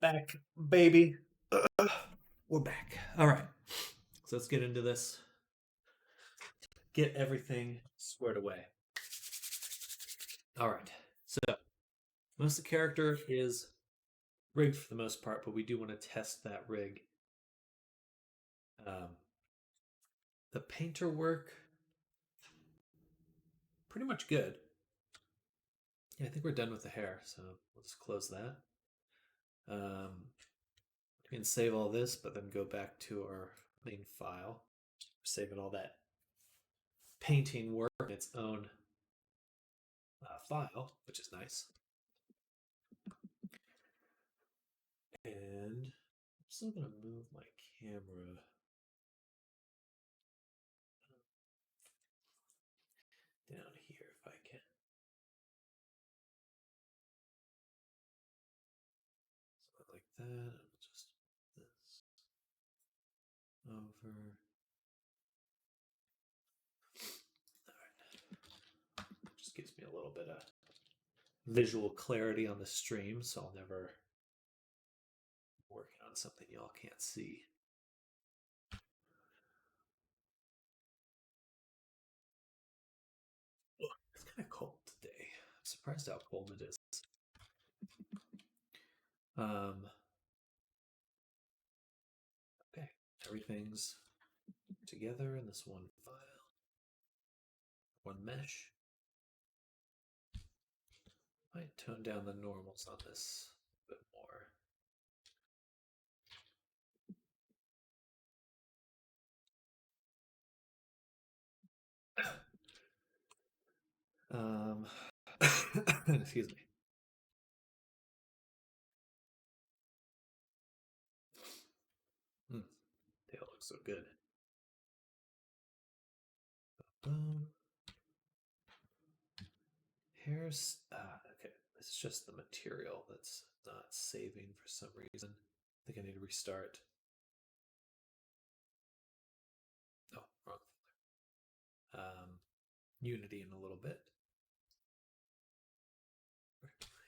Back, baby. We're back. All right. So let's get into this. Get everything squared away. All right. So most of the character is rigged for the most part, but we do want to test that rig. Um, the painter work, pretty much good. Yeah, I think we're done with the hair, so we'll just close that. We can save all this, but then go back to our main file. We're saving all that painting work in its own file, which is nice. And I'm still going to move my camera down here if I can. Something like that. And just this over. All right. Just gives me a little bit of visual clarity on the stream, so I'll never working on something y'all can't see. It's kind of cold today. I'm surprised how cold it is. Okay, everything's together in this one file, one mesh. Might tone down the normals on this a bit more. Excuse me. They all look so good. Here's okay. This is just the material that's not saving for some reason. I think I need to restart. Oh, wrong folder. Unity in a little bit.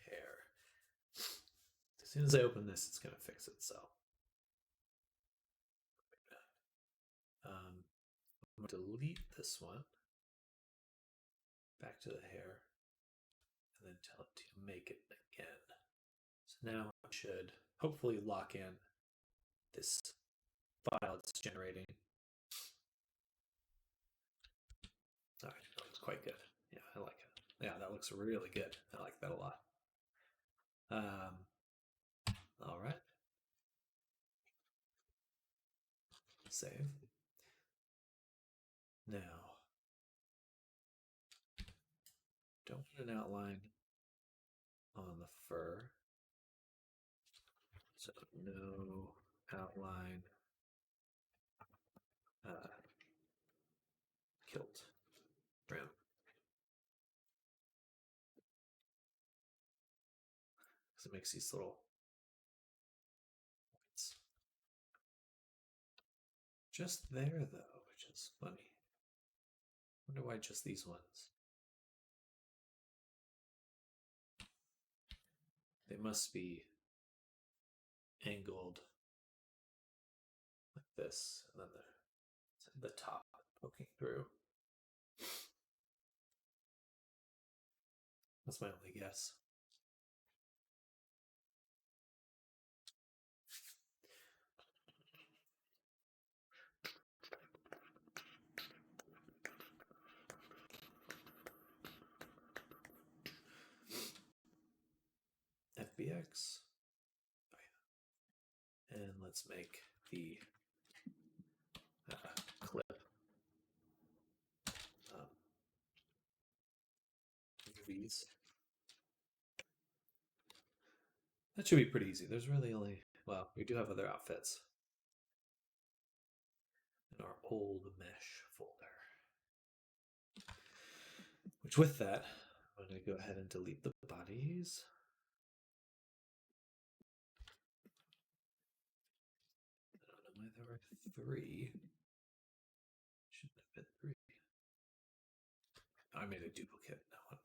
Hair. As soon as I open this, it's gonna fix itself. I'm going to delete this one. Back to the hair. And then tell it to make it again. So now I should hopefully lock in this file it's generating. All right, that looks quite good. Yeah, I like it. Yeah, that looks really good. I like that a lot. All right. Save. Now, don't want an outline on the fur. So no outline kilt trim. Because it makes these little points. Just there, though, which is funny. Wonder why just these ones. They must be angled like this, and then the top poking through. That's my only guess. FBX. Oh, yeah. And let's make the clip movies. That should be pretty easy. There's really only, well, we do have other outfits in our old mesh folder. Which with that, I'm going to go ahead and delete the bodies. I don't know why there were 3. Shouldn't have been 3. I made a duplicate. No, one.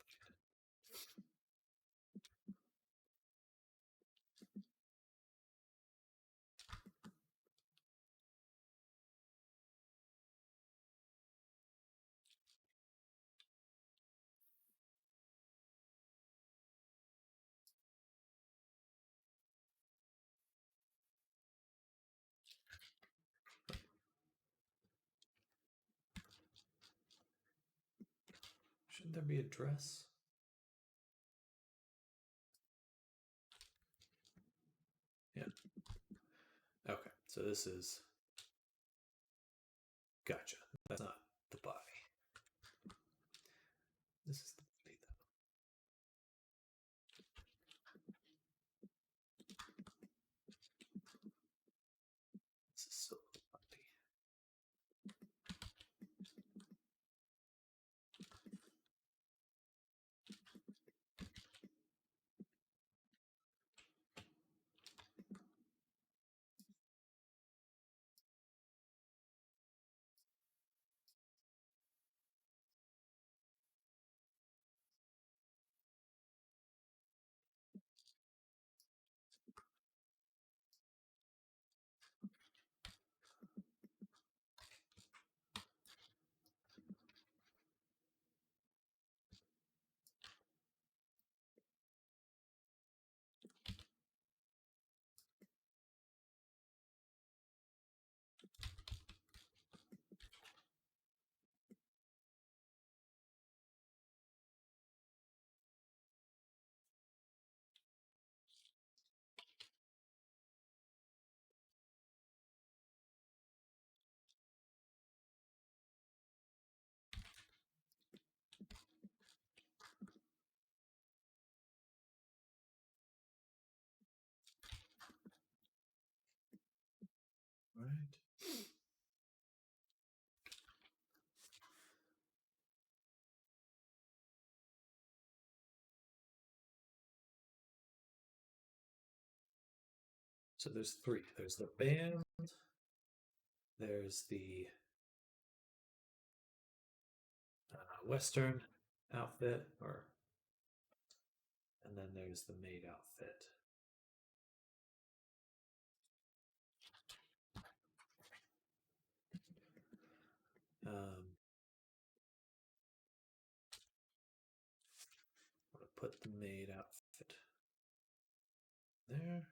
Shouldn't there be a dress? Yeah. Okay, so this is... Gotcha. That's not the body. This is the body, though. This is still the body. Right. So there's three. There's the band. There's the Western outfit, and then there's the maid outfit. I'm gonna put the maid outfit there.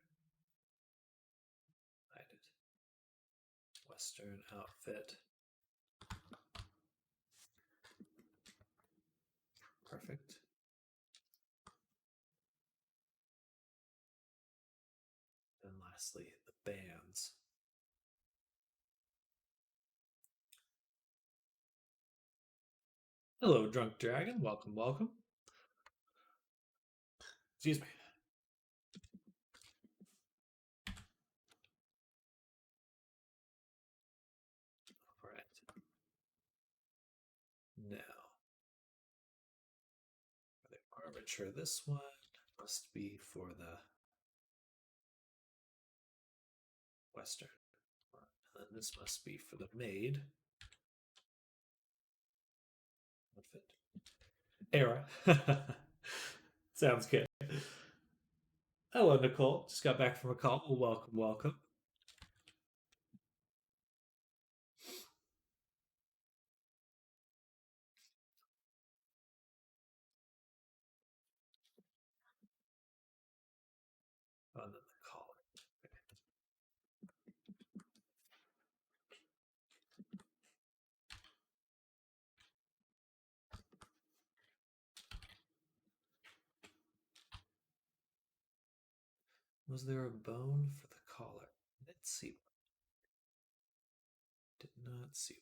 Hide it. Western outfit. Perfect. And lastly, the bands. Hello, Drunk Dragon. Welcome, welcome. Excuse me. All right. Now, for the armature, this one must be for the Western. And then this must be for the maid outfit. Era. Sounds good. Hello, Nicole. Just got back from a call. Well, welcome, welcome. Oh, and then the collar. Was there a bone for the collar? Let's see. Did not see one.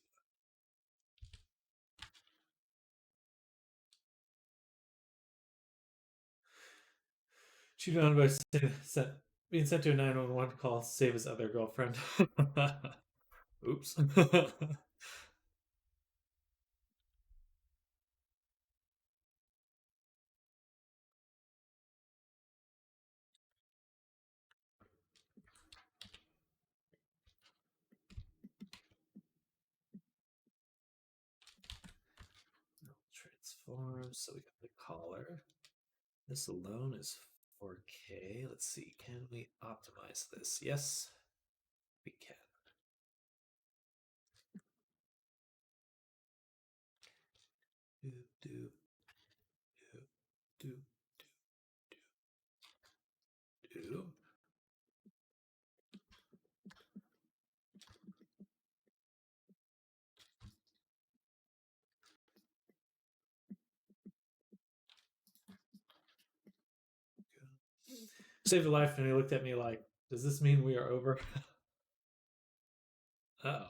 Cheated on by being sent to a 911 call to save his other girlfriend. Oops. Transform. So we got the collar. This alone is 4K. Let's see. Can we optimize this? Yes, we can. Do, do, do, do, do, do. Saved a life, and he looked at me like, "Does this mean we are over?" Oh,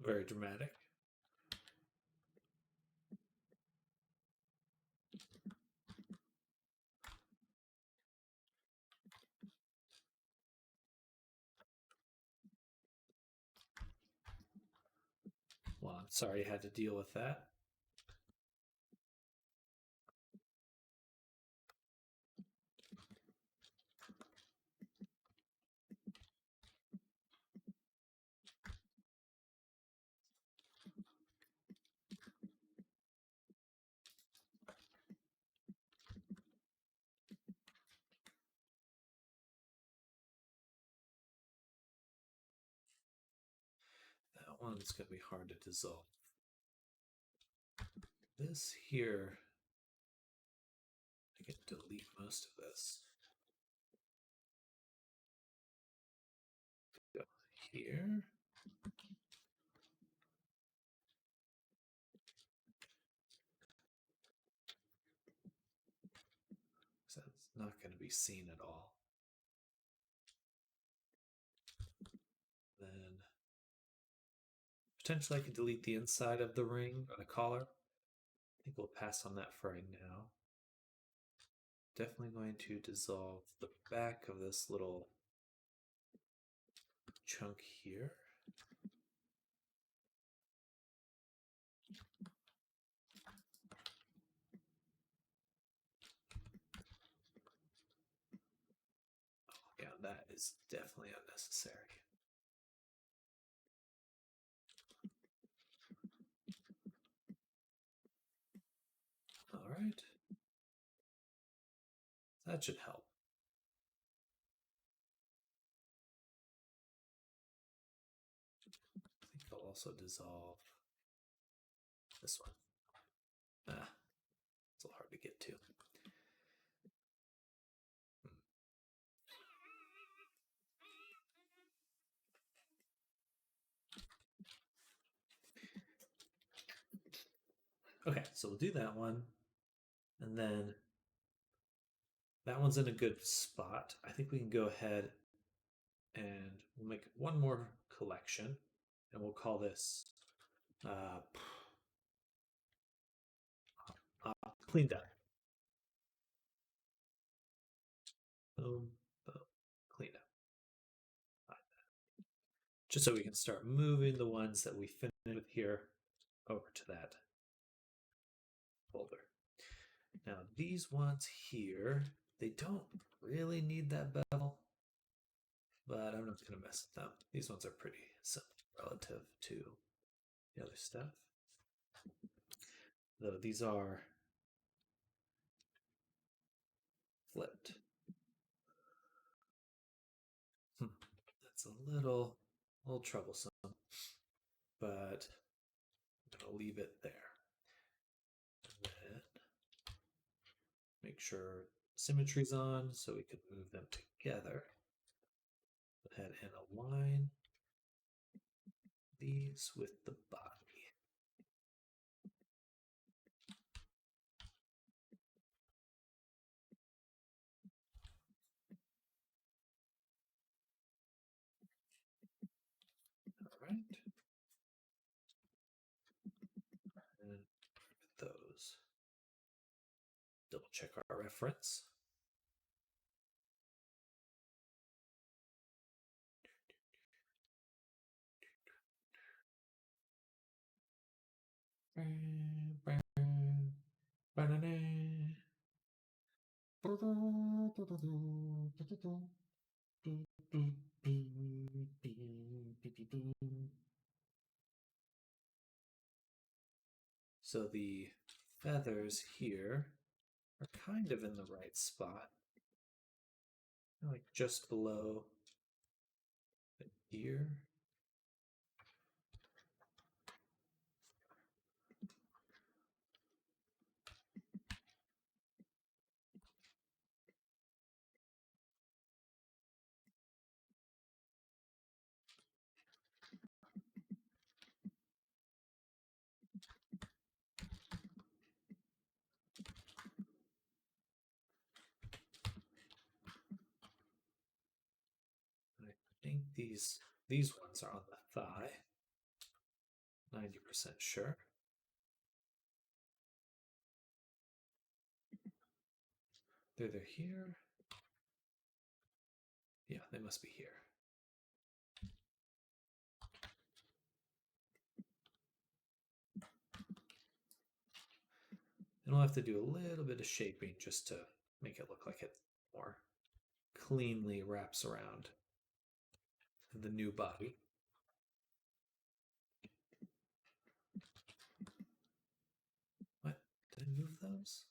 very dramatic. Well, I'm sorry you had to deal with that. That one's going to be hard to dissolve. This here, I can delete most of this. Go here. So that's not going to be seen at all. Then potentially I could delete the inside of the ring or the collar. I think we'll pass on that for right now. Definitely going to dissolve the back of this little chunk here. Oh, yeah, that is definitely unnecessary. All right. That should help. I think I'll also dissolve this one. Ah, it's a little hard to get to. Okay, so we'll do that one. And then that one's in a good spot. I think we can go ahead and we'll make one more collection. And we'll call this cleaned up. Boom, boom, clean up. Just so we can start moving the ones that we finished with here over to that folder. Now these ones here, they don't really need that bevel, but I'm not going to mess with them. These ones are pretty simple relative to the other stuff. Though these are flipped. That's a little troublesome, but I'm going to leave it there. And then make sure symmetry's on so we can move them together. Go ahead and align these with the body. All right. And those. Double check our reference. So the feathers here are kind of in the right spot, like just below the ear. think these ones are on the thigh. 90% sure. They're here. Yeah, they must be here. And I'll have to do a little bit of shaping just to make it look like it more cleanly wraps around the new body. What? Did I move those?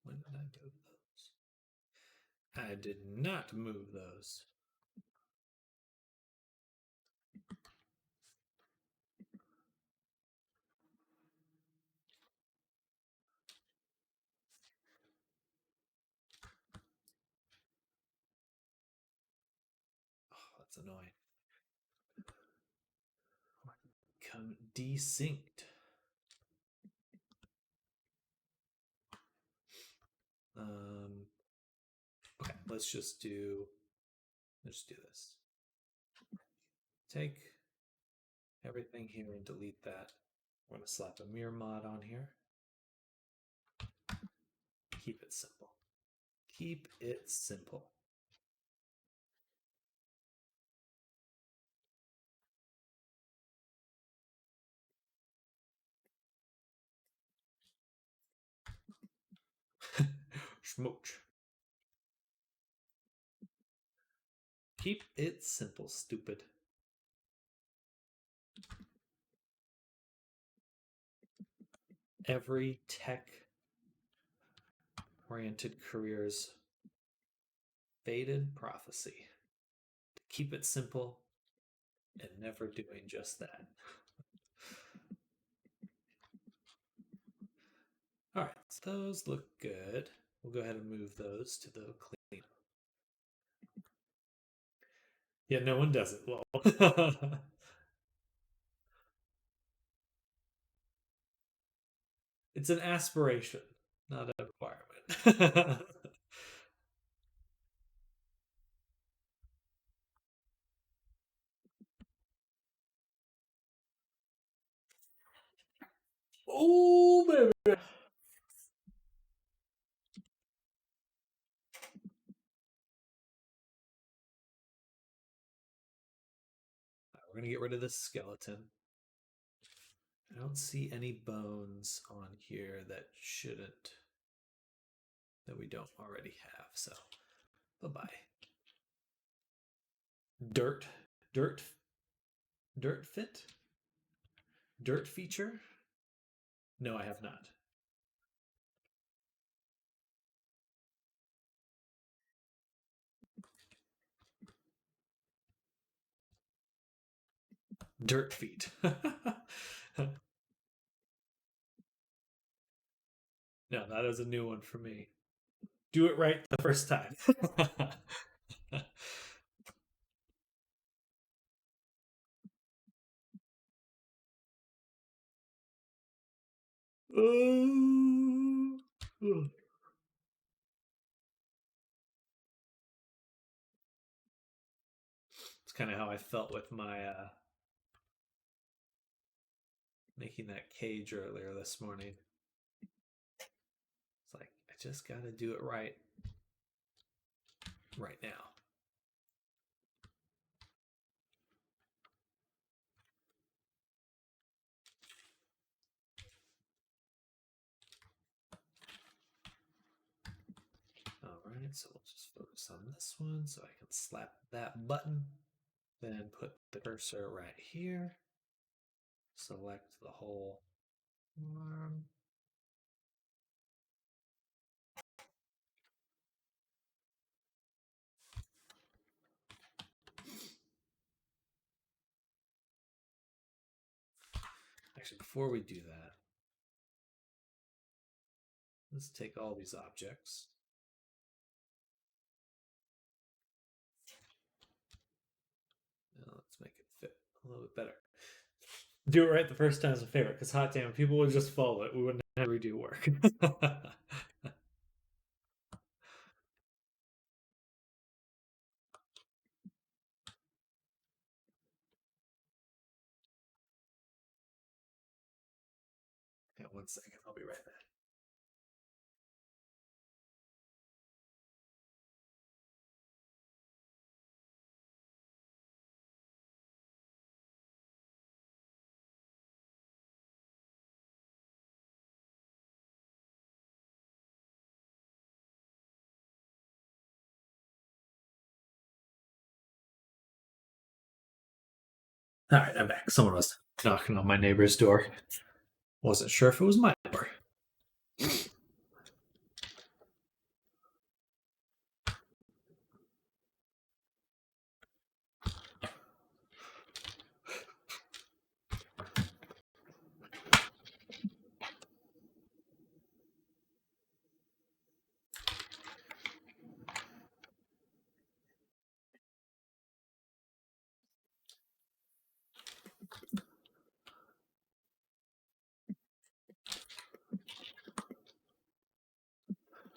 When did I move those? I did not move those. Oh, that's annoying. Become desynced. Okay, let's just do this. Take everything here and delete that. I'm going to slap a mirror mod on here. Keep it simple. Keep it simple. Smooch. Keep it simple, stupid. Every tech-oriented career's faded prophecy. To keep it simple and never doing just that. All right, so those look good. We'll go ahead and move those to the clean. Yeah, no one does it well. It's an aspiration, not a requirement. Oh, baby. We're going to get rid of this skeleton. I don't see any bones on here that we don't already have. So, bye-bye. Dirt fit? Dirt feature? No, I have not. Dirt feet. No, that is a new one for me. Do it right the first time. It's kind of how I felt with my making that cage earlier this morning. It's like, I just got to do it right now. All right, so we'll just focus on this one so I can slap that button. Then put the cursor right here. Select the whole arm. Actually, before we do that, let's take all these objects. Now let's make it fit a little bit better. Do it right the first time is a favorite, because hot damn, people would just follow it. We wouldn't have never do work. Yeah, 1 second. I'll be right back. All right, I'm back. Someone was knocking on my neighbor's door. Wasn't sure if it was my door.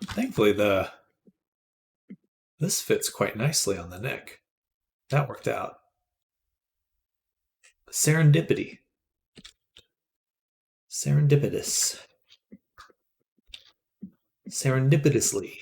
Thankfully, this fits quite nicely on the neck. That worked out. Serendipity. Serendipitous. Serendipitously.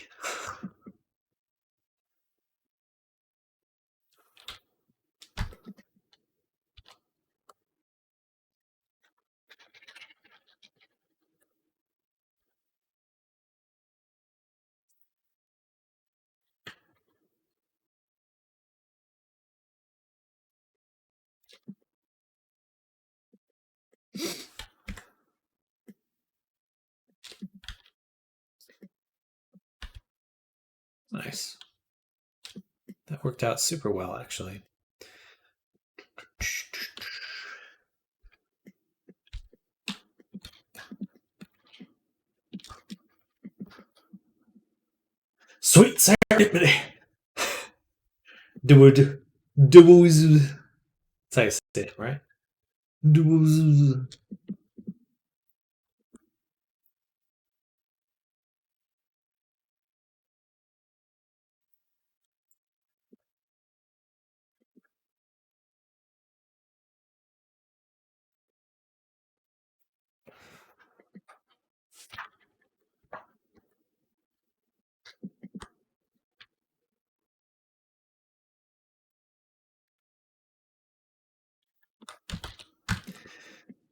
Nice. That worked out super well, actually. Sweet serendipity. That's how you say it, right?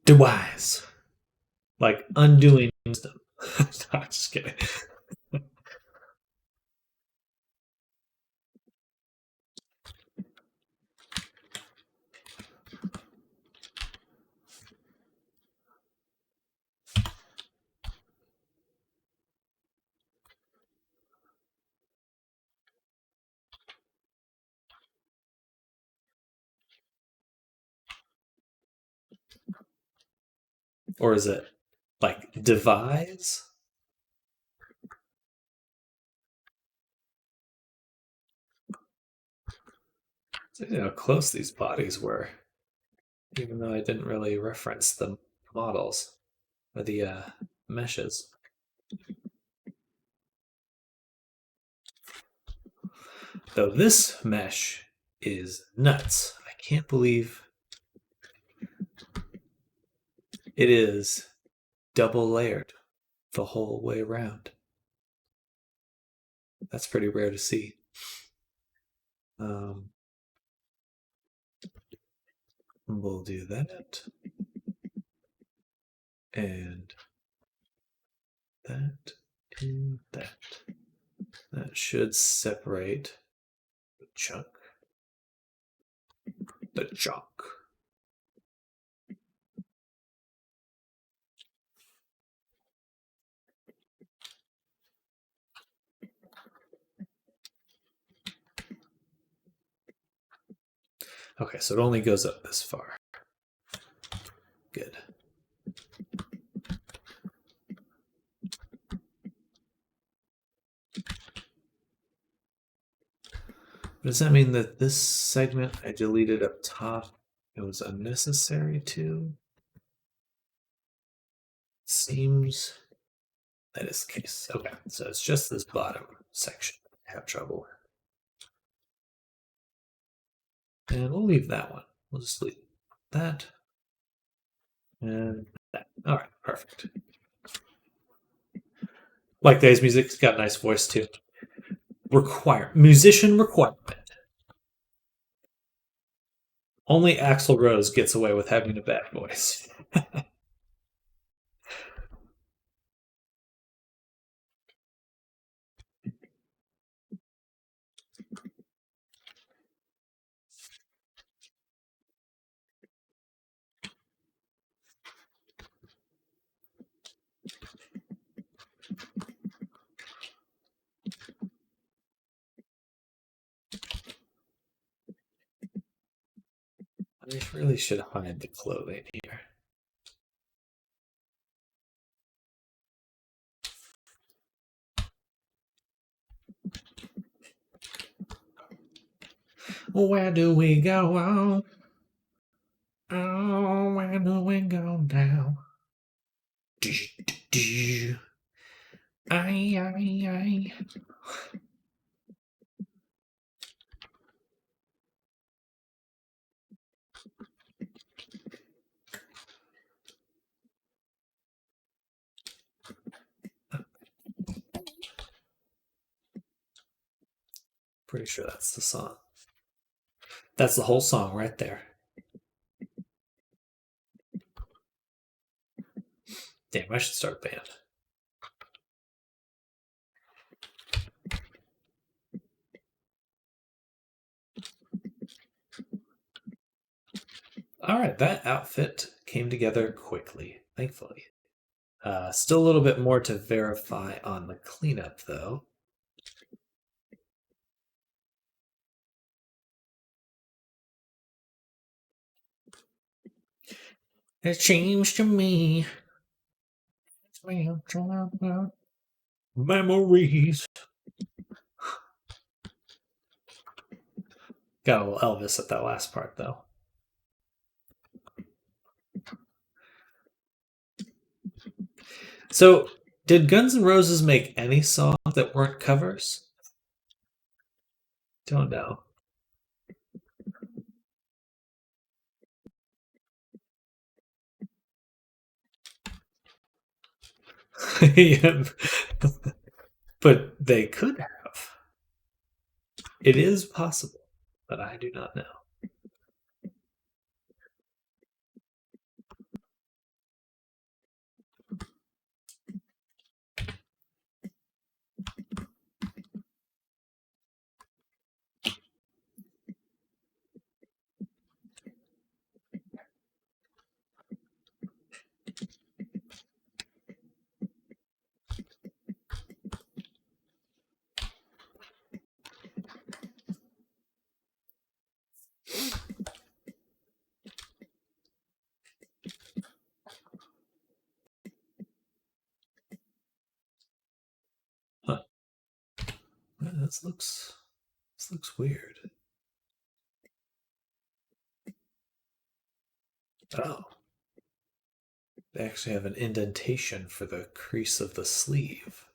Dewise. Like undoing wisdom. No, just kidding. Or is it like devise? So, how close these bodies were, even though I didn't really reference the models or the meshes. Though this mesh is nuts. I can't believe it is double layered the whole way around. That's pretty rare to see. We'll do that. And that and that. That should separate the chunk. The chunk. Okay, so it only goes up this far. Good. Does that mean that this segment I deleted up top, it was unnecessary too? Seems That is the case. Okay, so it's just this bottom section I have trouble with. And we'll leave that one. We'll just leave that and that. All right, perfect. Like Dave's music, it's got a nice voice too. Musician requirement. Only Axl Rose gets away with having a bad voice. I really should hide the clothing here. Where do we go? Oh, where do we go now? Ay, ay, ay. Pretty sure that's the song. That's the whole song right there. Damn, I should start a band. All right, that outfit came together quickly, thankfully. Still a little bit more to verify on the cleanup, though. It seems to me memories. Got a little Elvis at that last part, though. So, did Guns N' Roses make any songs that weren't covers? Don't know. Yeah. But they could have. It is possible, but I do not know. Huh. Well, this looks weird. Oh. They actually have an indentation for the crease of the sleeve.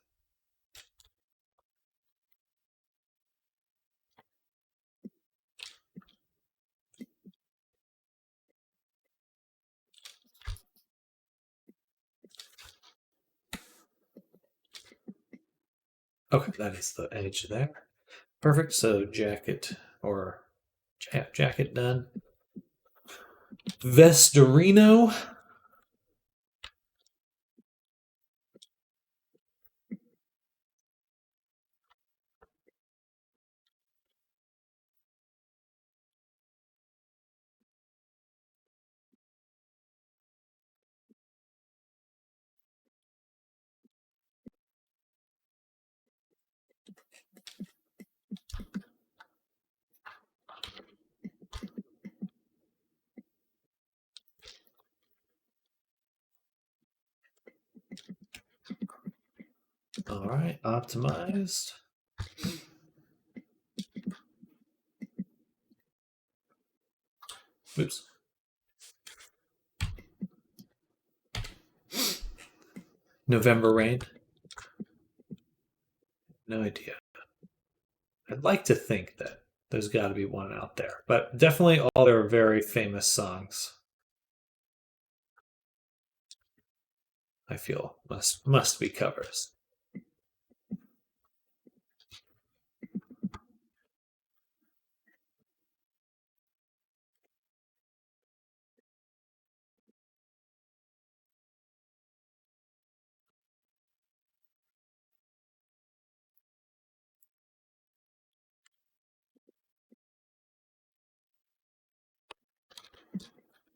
Okay, that is the edge there. Perfect. So jacket or jacket done. Vestorino. All right, optimized. Oops. November Rain. No idea. I'd like to think that there's got to be one out there, but definitely all their very famous songs. I feel must be covers.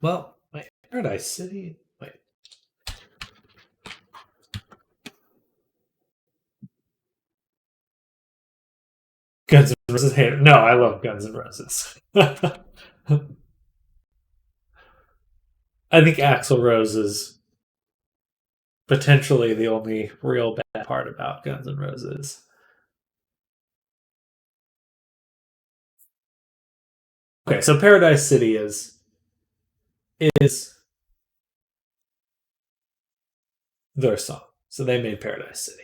Well, wait, Paradise City. Wait, Guns N' Roses hater. No, I love Guns N' Roses. I think Axl Rose is potentially the only real bad part about Guns N' Roses. Okay, so Paradise City is their song. So they made Paradise City.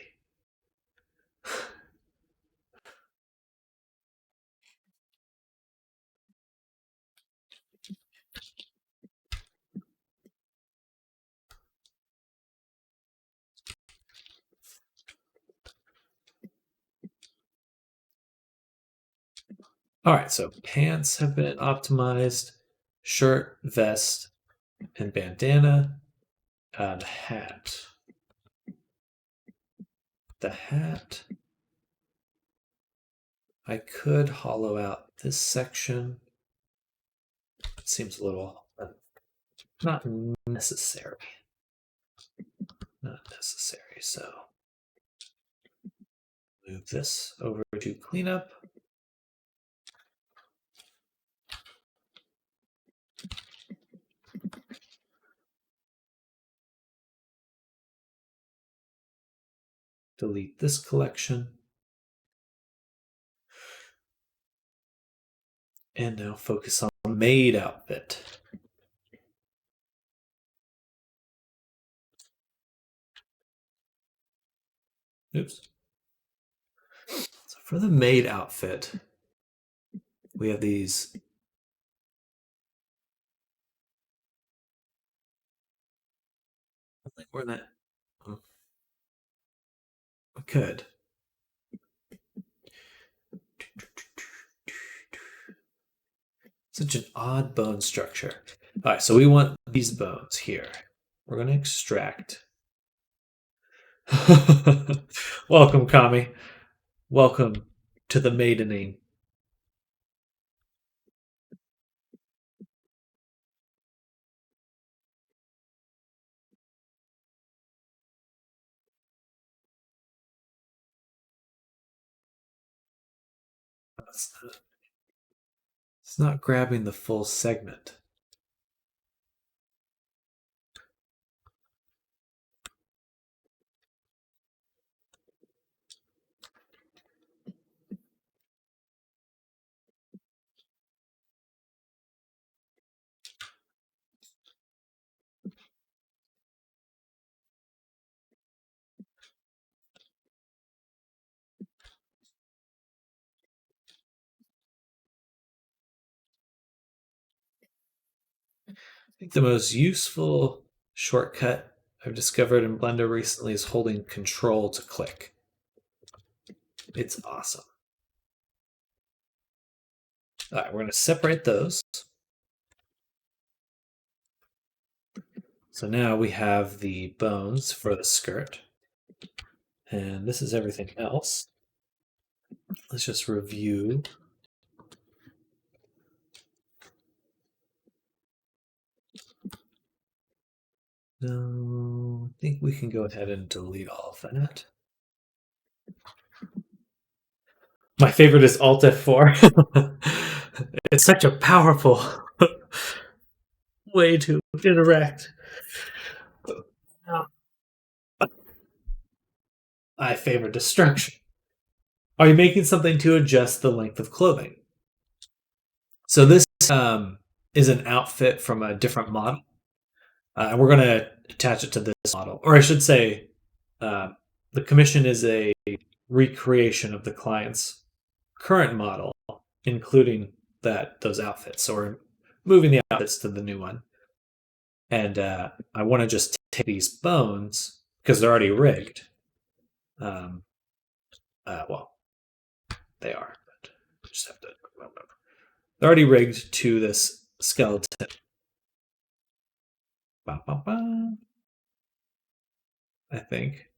All right, so pants have been optimized, shirt, vest, and bandana. The hat. The hat. I could hollow out this section. It seems a little not necessary. Not necessary. So move this over to cleanup. Delete this collection. And now focus on the maid outfit. Oops. So for the maid outfit, we have these. Where that? We could. Such an odd bone structure. All right, so we want these bones here. We're going to extract. Welcome, Kami. Welcome to the maidening. It's not grabbing the full segment. I think the most useful shortcut I've discovered in Blender recently is holding Control to click. It's awesome. All right, we're going to separate those. So now we have the bones for the skirt. And this is everything else. Let's just review. No, I think we can go ahead and delete all of that. My favorite is Alt F4. It's such a powerful way to interact. I favor destruction. Are you making something to adjust the length of clothing? So this is an outfit from a different model. We're going to attach it to this model. Or I should say, the commission is a recreation of the client's current model, including those outfits, or moving the outfits to the new one. And I want to just take these bones because they're already rigged. Well, they are, but just have to remember. They're already rigged to this skeleton. Ba, ba, ba. I think.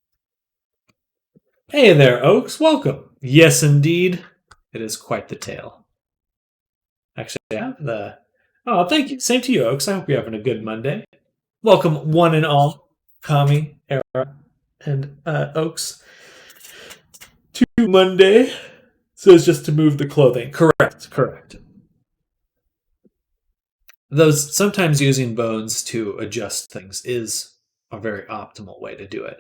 Hey there, Oaks. Welcome. Yes, indeed. It is quite the tale. Actually, I have the. Oh, thank you. Same to you, Oaks. I hope you're having a good Monday. Welcome, one and all, Kami, Era, and Oaks, to Monday. So it's just to move the clothing. Correct. Those sometimes using bones to adjust things is a very optimal way to do it.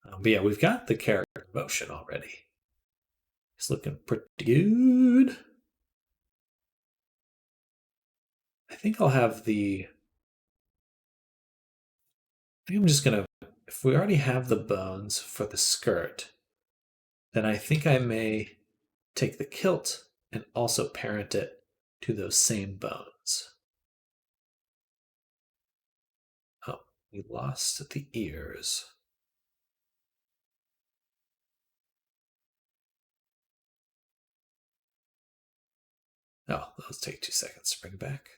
But yeah, we've got the character in motion already. It's looking pretty good. I think I'll have the. I think I'm just gonna. If we already have the bones for the skirt, then I think I may take the kilt and also parent it to those same bones. Oh, we lost the ears. Oh, let's take 2 seconds to bring it back.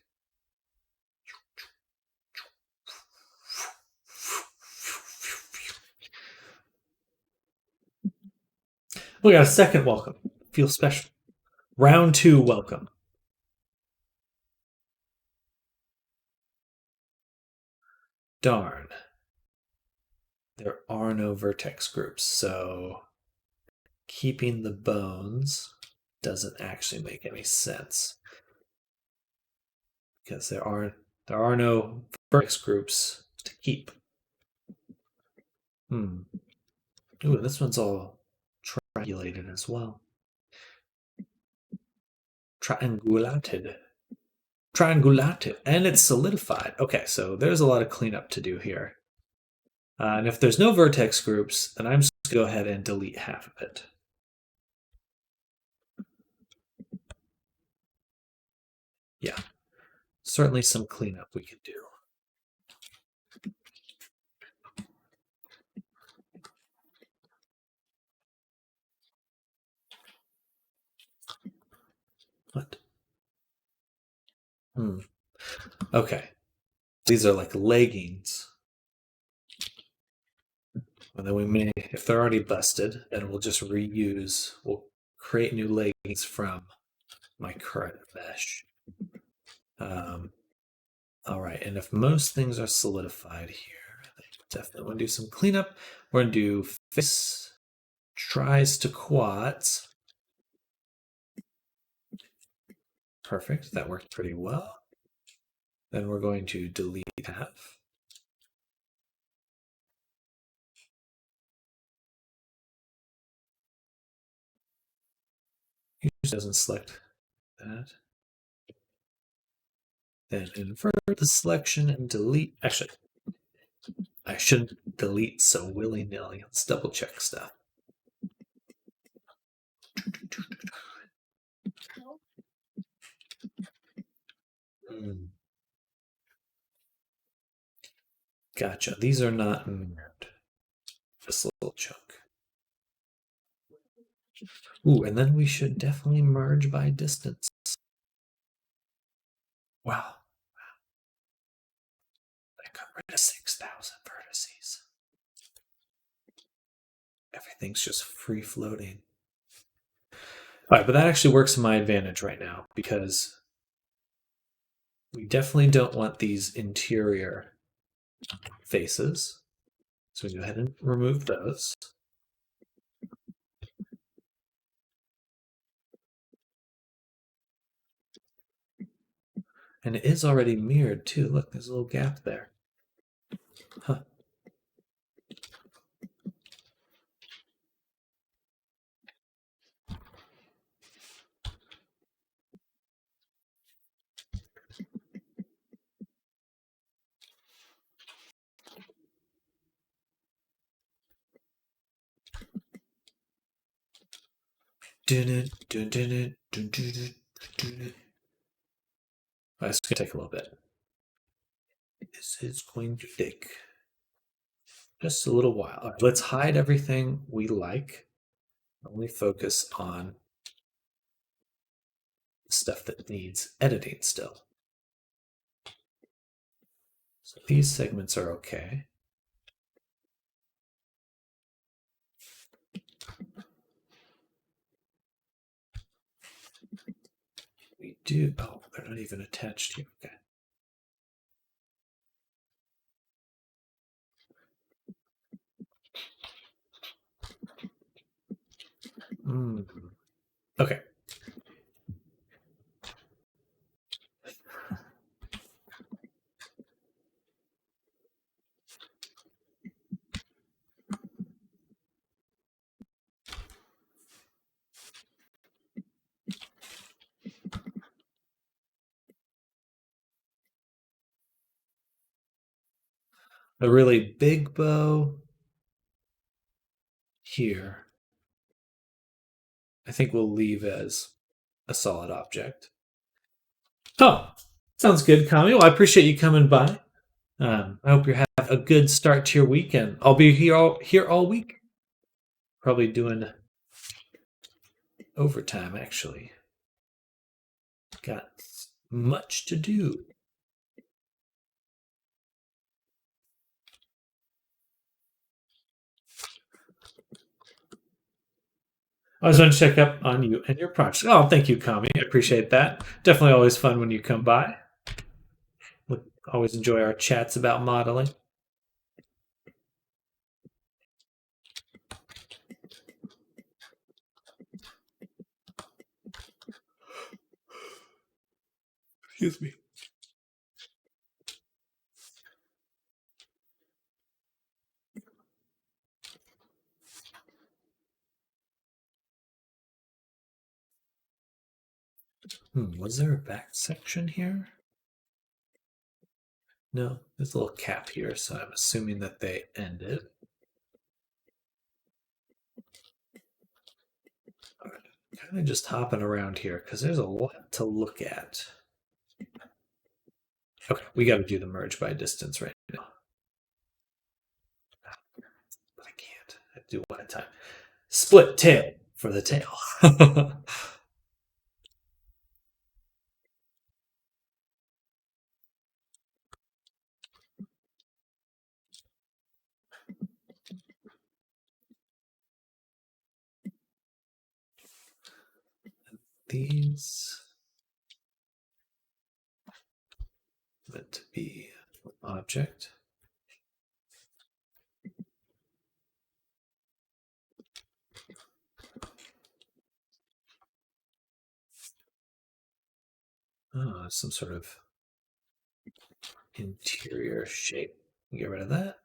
We got a second welcome. Feel special. Round 2 welcome. Darn. There are no vertex groups, so keeping the bones doesn't actually make any sense. Because there are no vertex groups to keep. Ooh, this one's all triangulated as well. Triangulated. And it's solidified. Okay, so there's a lot of cleanup to do here. And if there's no vertex groups, then I'm just going to go ahead and delete half of it. Yeah, certainly some cleanup we could do. What? Okay. These are like leggings. And then we may, if they're already busted, then we'll just we'll create new leggings from my current mesh. All right, and if most things are solidified here, I definitely want to do some cleanup. We're going to do face tries to quads. Perfect, that worked pretty well. Then we're going to delete half. It doesn't select that. Then invert the selection and delete. Actually, I shouldn't delete so willy-nilly. Let's double check stuff. Gotcha. These are not mirrored. Just a little chunk. Ooh, and then we should definitely merge by distance. Wow. I got rid of 6,000 vertices. Everything's just free floating. All right, but that actually works to my advantage right now because we definitely don't want these interior faces. So we go ahead and remove those. And it is already mirrored too. Look, there's a little gap there. Huh. It's going to take a little bit. This is going to take just a little while. All right, let's hide everything we like. Only focus on stuff that needs editing still. So these segments are okay. We do. Oh, they're not even attached here. Okay. Okay. A really big bow here, I think we'll leave as a solid object. Oh, sounds good, Kami. Well, I appreciate you coming by. I hope you have a good start to your weekend. I'll be here all week. Probably doing overtime, actually. Got much to do. I was going to check up on you and your project. Oh, thank you, Kami. I appreciate that. Definitely always fun when you come by. Always enjoy our chats about modeling. Excuse me. Was there a back section here? No, there's a little cap here, so I'm assuming that they ended. Kind of just hopping around here because there's a lot to look at. Okay, we got to do the merge by distance right now. But I can't. I have to do one at a time. Split tail for the tail. These meant to be object. Oh, some sort of interior shape. Get rid of that.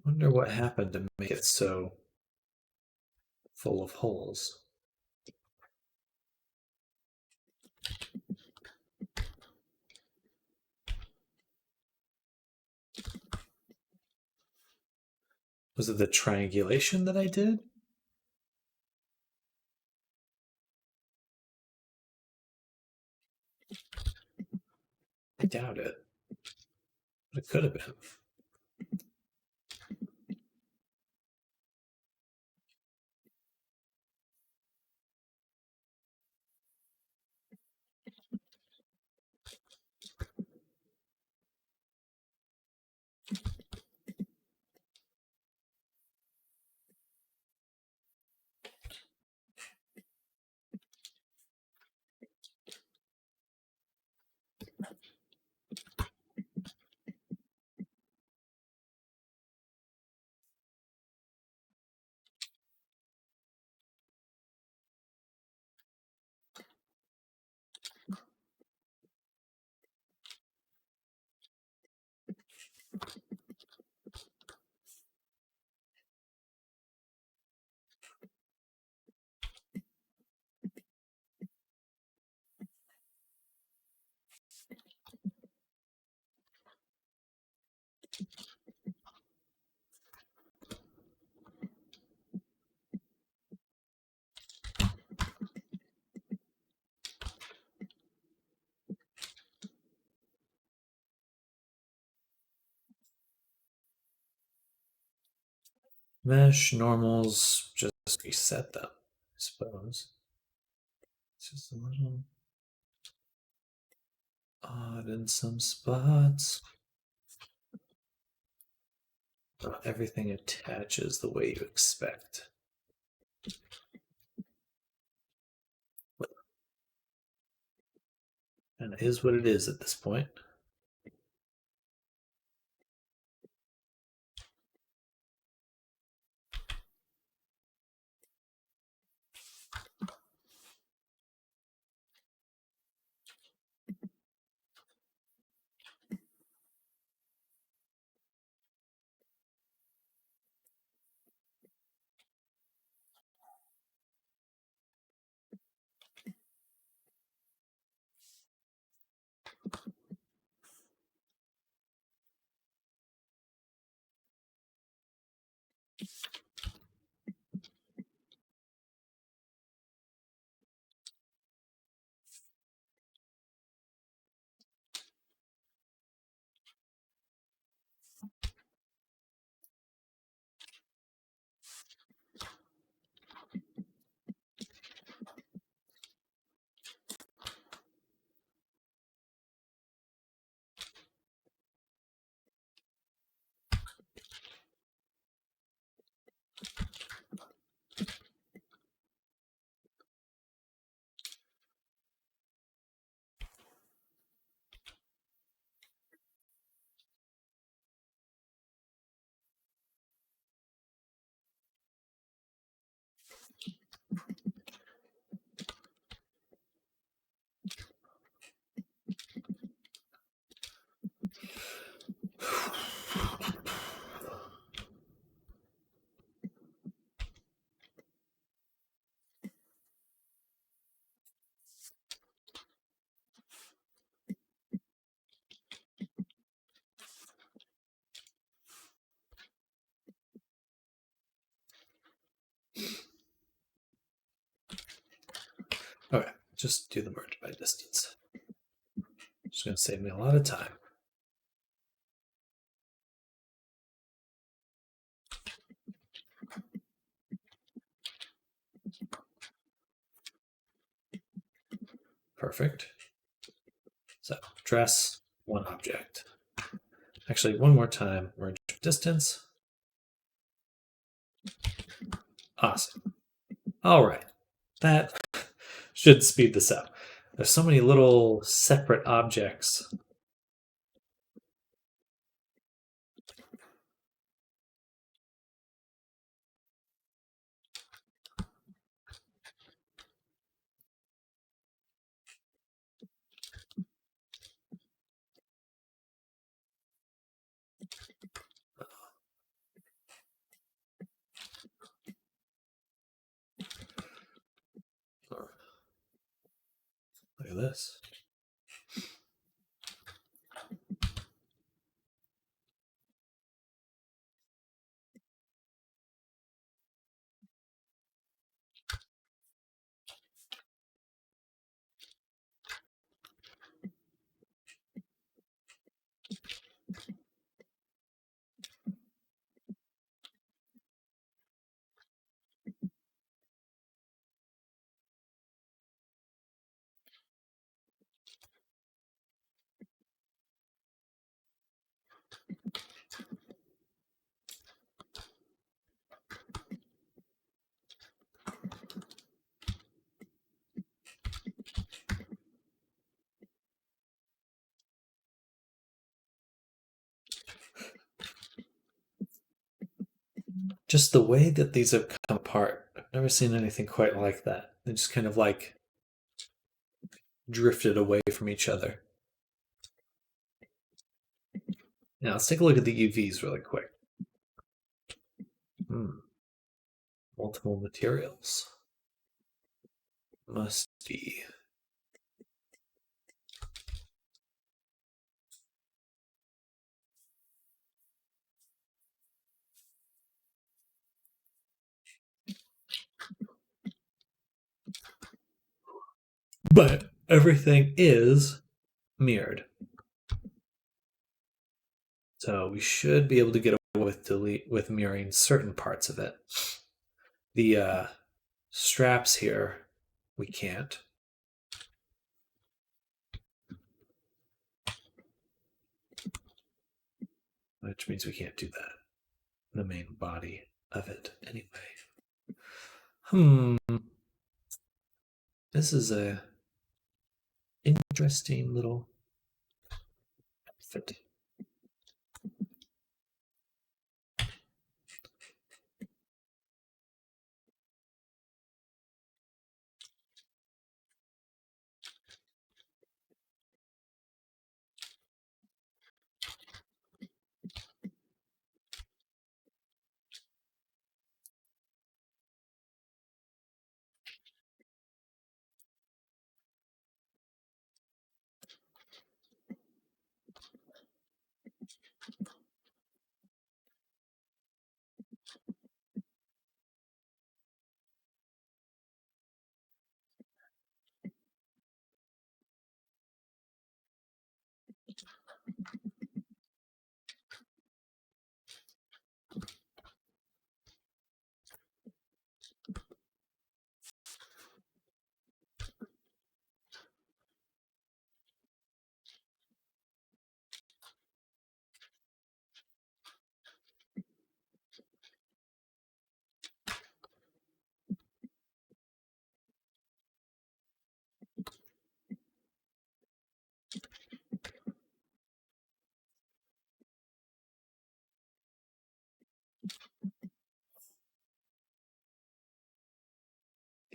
Wonder what happened to make it so full of holes. Was it the triangulation that I did? I doubt it. It could have been. Mesh normals, just reset them, I suppose. It's just a little odd in some spots. Not everything attaches the way you expect. And it is what it is at this point. Okay, just do the merge by distance. It's going to save me a lot of time. Perfect. So, dress one object. Actually, one more time, merge distance. Awesome. All right. That should speed this up. There's so many little separate objects. Look at this. Just the way that these have come apart, I've never seen anything quite like that. They just kind of like drifted away from each other. Now let's take a look at the UVs really quick. Multiple materials. Must be. But everything is mirrored. So we should be able to get with mirroring certain parts of it. The straps here, we can't. Which means we can't do that. The main body of it, anyway. This is a interesting little outfit.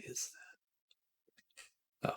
Is that? Oh.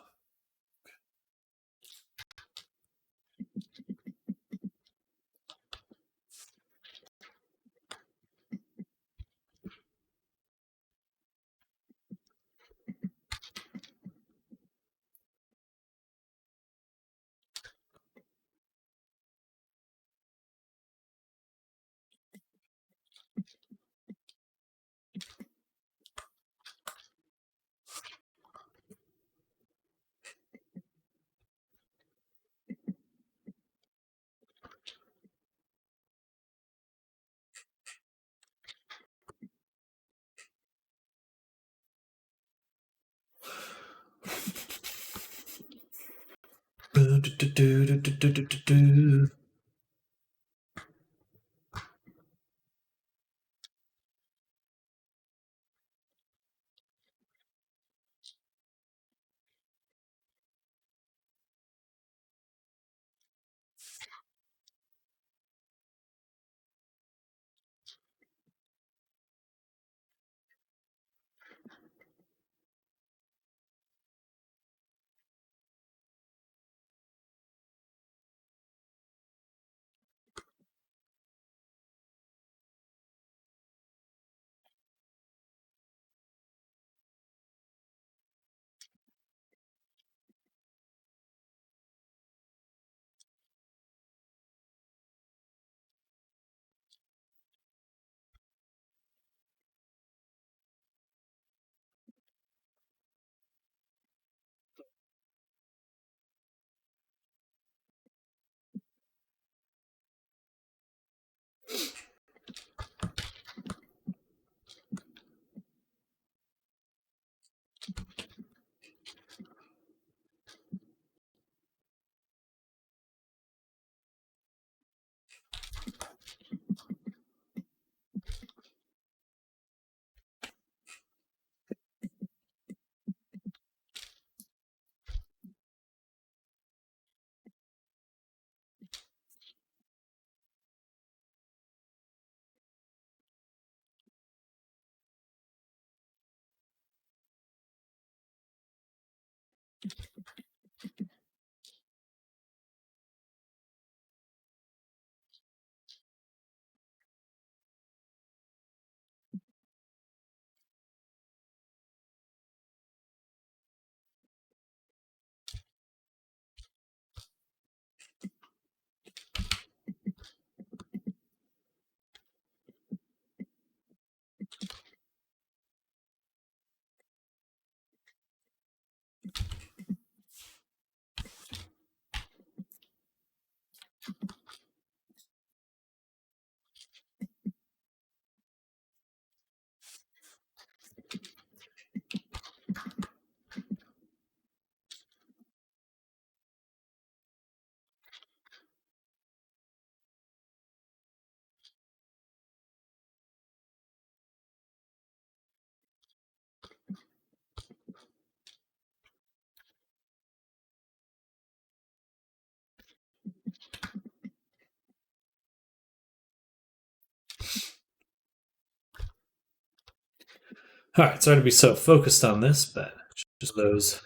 All right, sorry to be so focused on this, but just those.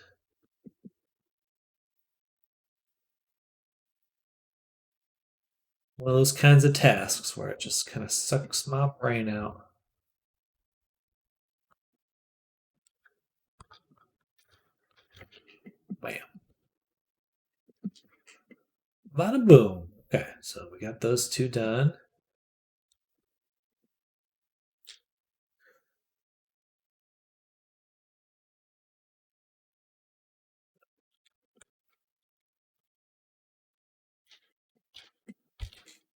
One of those kinds of tasks where it just kind of sucks my brain out. Bam. Bada boom. Okay, so we got those two done.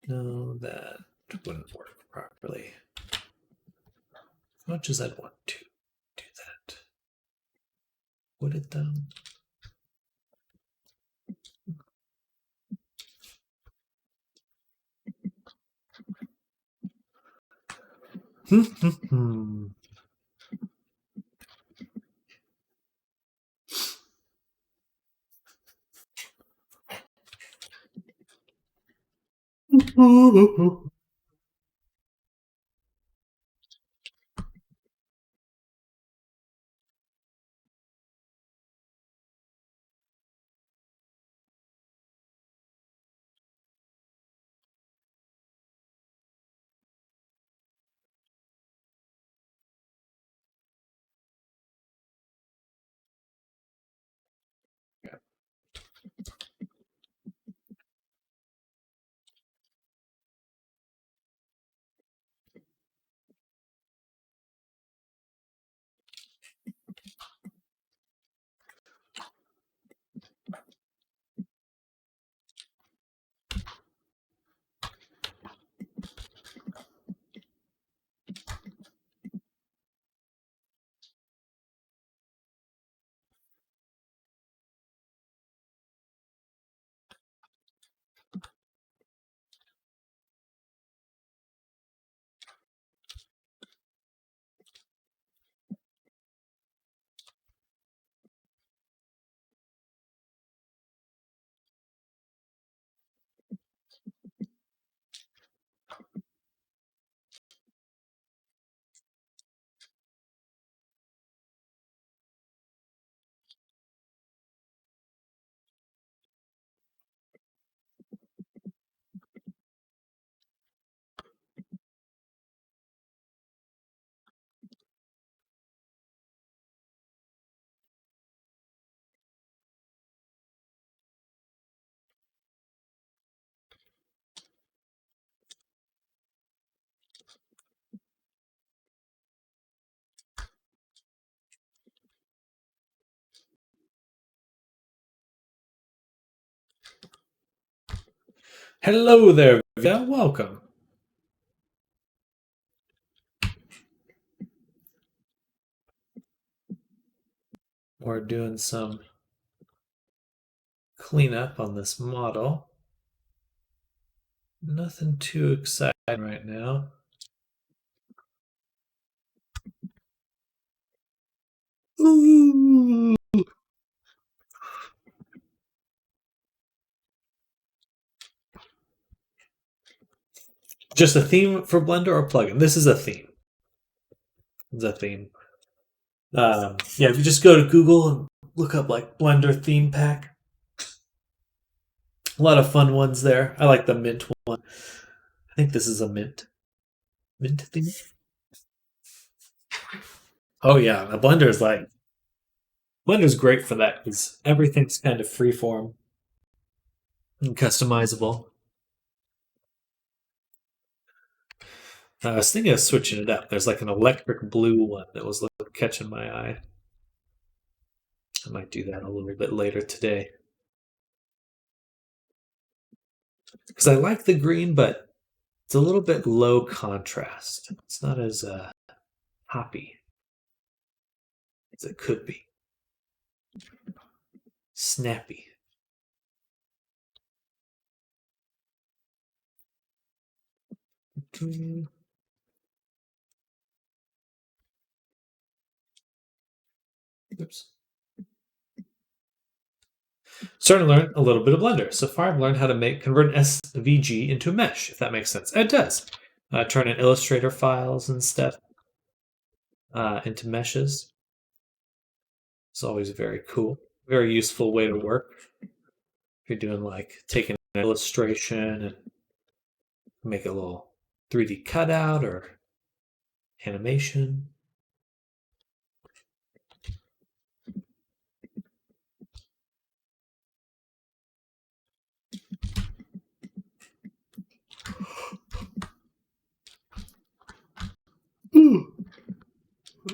No, that wouldn't work properly. As much as I'd want to do that. Would it though? Hello there, Vita. Welcome. We're doing some cleanup on this model. Nothing too exciting right now. Ooh. Just a theme for Blender or plugin? This is a theme. It's a theme. Yeah, if you just go to Google and look up like Blender theme pack, a lot of fun ones there. I like the mint one. I think this is a mint theme. Oh yeah, the Blender's great for that because everything's kind of freeform and customizable. I was thinking of switching it up. There's like an electric blue one that was catching my eye. I might do that a little bit later today. Because I like the green, but it's a little bit low contrast. It's not as poppy as it could be. Snappy. Oops. Starting to learn a little bit of Blender. So far, I've learned how to convert an SVG into a mesh, if that makes sense. It does. Turn in Illustrator files and stuff. into meshes. It's always very cool, very useful way to work. If you're doing like taking an illustration and make a little 3D cutout or animation.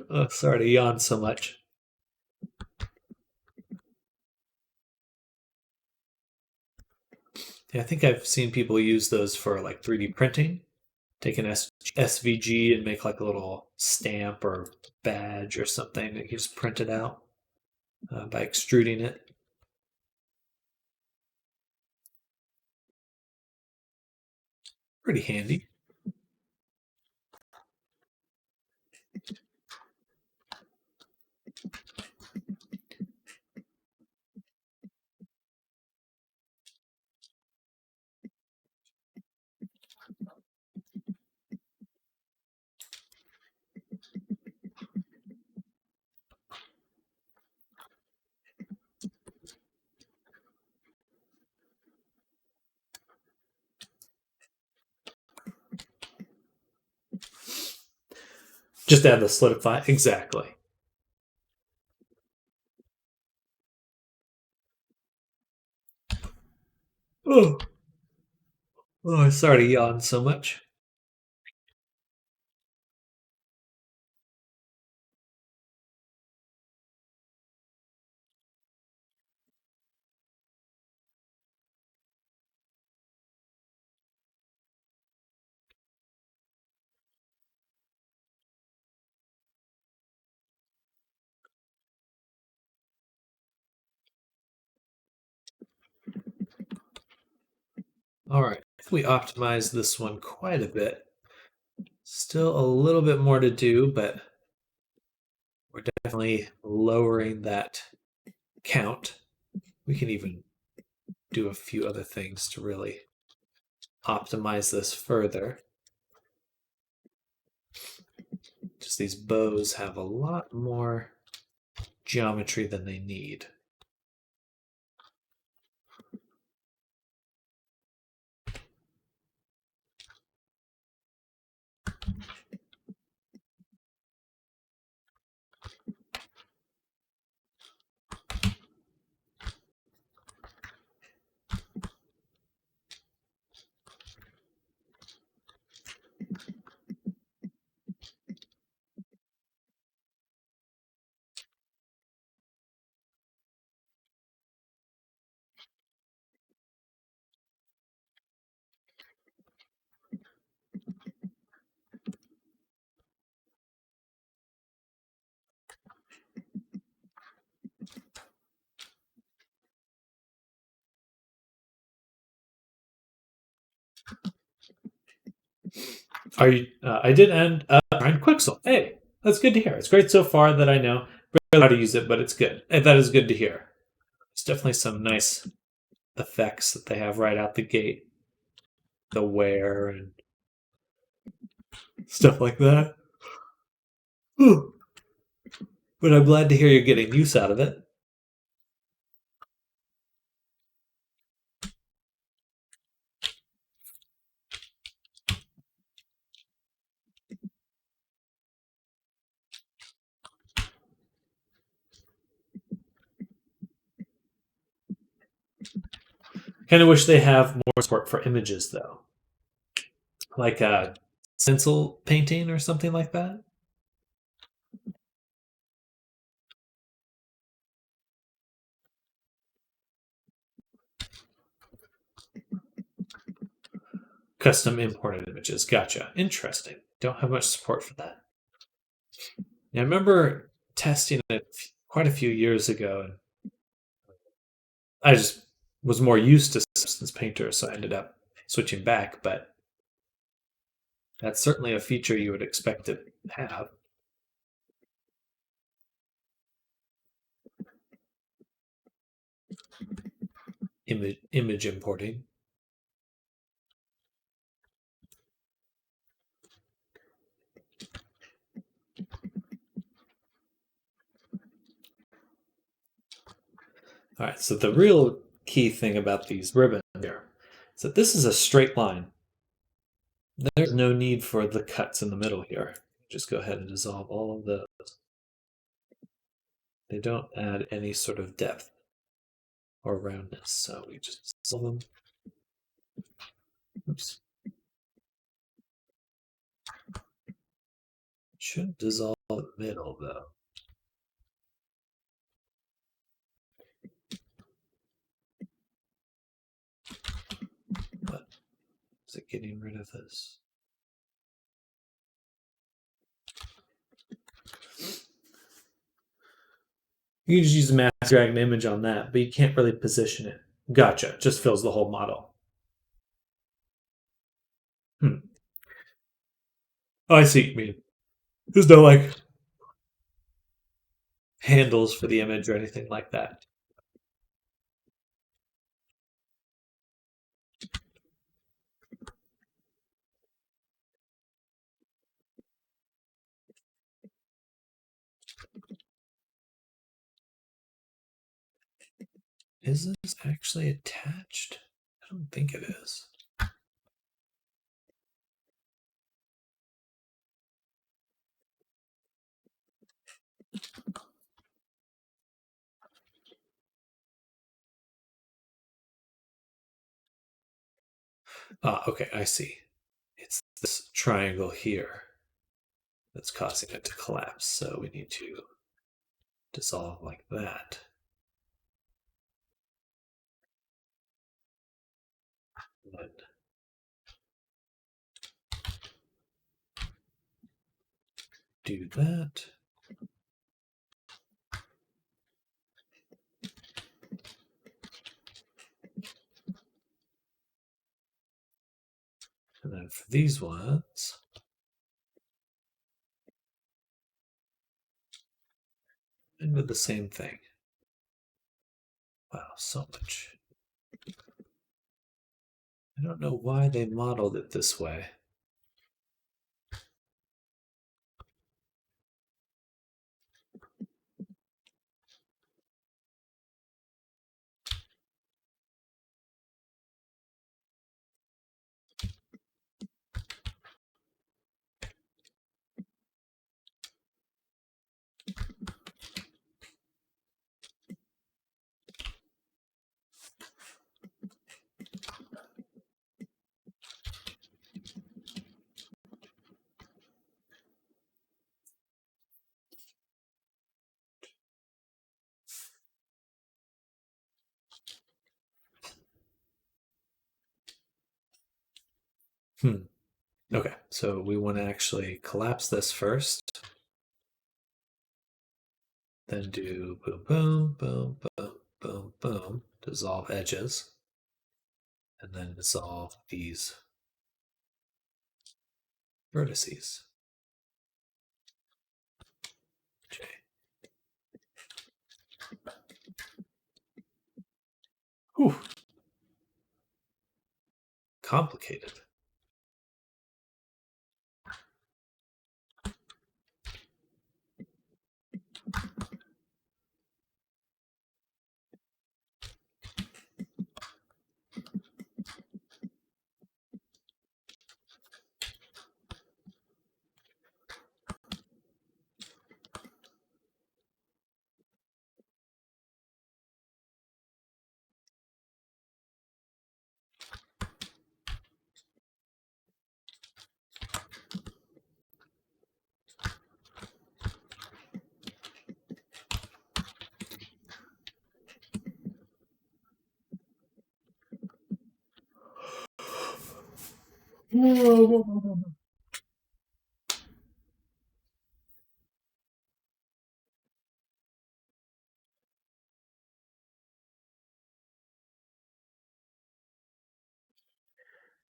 Oh, sorry to yawn so much. Yeah, I think I've seen people use those for like 3D printing. Take an SVG and make like a little stamp or badge or something that you just print it out by extruding it. Pretty handy. Just add the solidify. Exactly. Oh, oh, sorry to yawn so much. All right. We optimized this one quite a bit. Still a little bit more to do, but we're definitely lowering that count. We can even do a few other things to really optimize this further. Just these bows have a lot more geometry than they need. Are you? I did end trying Quixel. Hey, that's good to hear. It's great so far that I know barely how to use it, but it's good. And that is good to hear. There's definitely some nice effects that they have right out the gate. The wear and stuff like that. But I'm glad to hear you're getting use out of it. Kind of wish they have more support for images though, like stencil painting or something like that. Custom imported images. Gotcha. Interesting. Don't have much support for that. Yeah, I remember testing it quite a few years ago, and I just was more used to Substance Painter, so I ended up switching back. But that's certainly a feature you would expect to have. Image importing. All right, so the real key thing about these ribbons here is that this is a straight line. There's no need for the cuts in the middle here. Just go ahead and dissolve all of those. They don't add any sort of depth or roundness, so we just dissolve them. Oops. Should dissolve the middle though. But is it getting rid of this? You can just use a mask drag an image on that, but you can't really position it. Gotcha. Just fills the whole model. Oh, I see what you mean. There's no like handles for the image or anything like that. Is this actually attached? I don't think it is. Ah, okay, I see. It's this triangle here that's causing it to collapse, so we need to dissolve like that. Then do that. And then for these ones, and with the same thing. Wow, so much. I don't know why they modeled it this way. Okay, so we want to actually collapse this first. Then do boom, boom, boom, boom, boom, boom, dissolve edges. And then dissolve these vertices. Okay. Whew. Complicated. You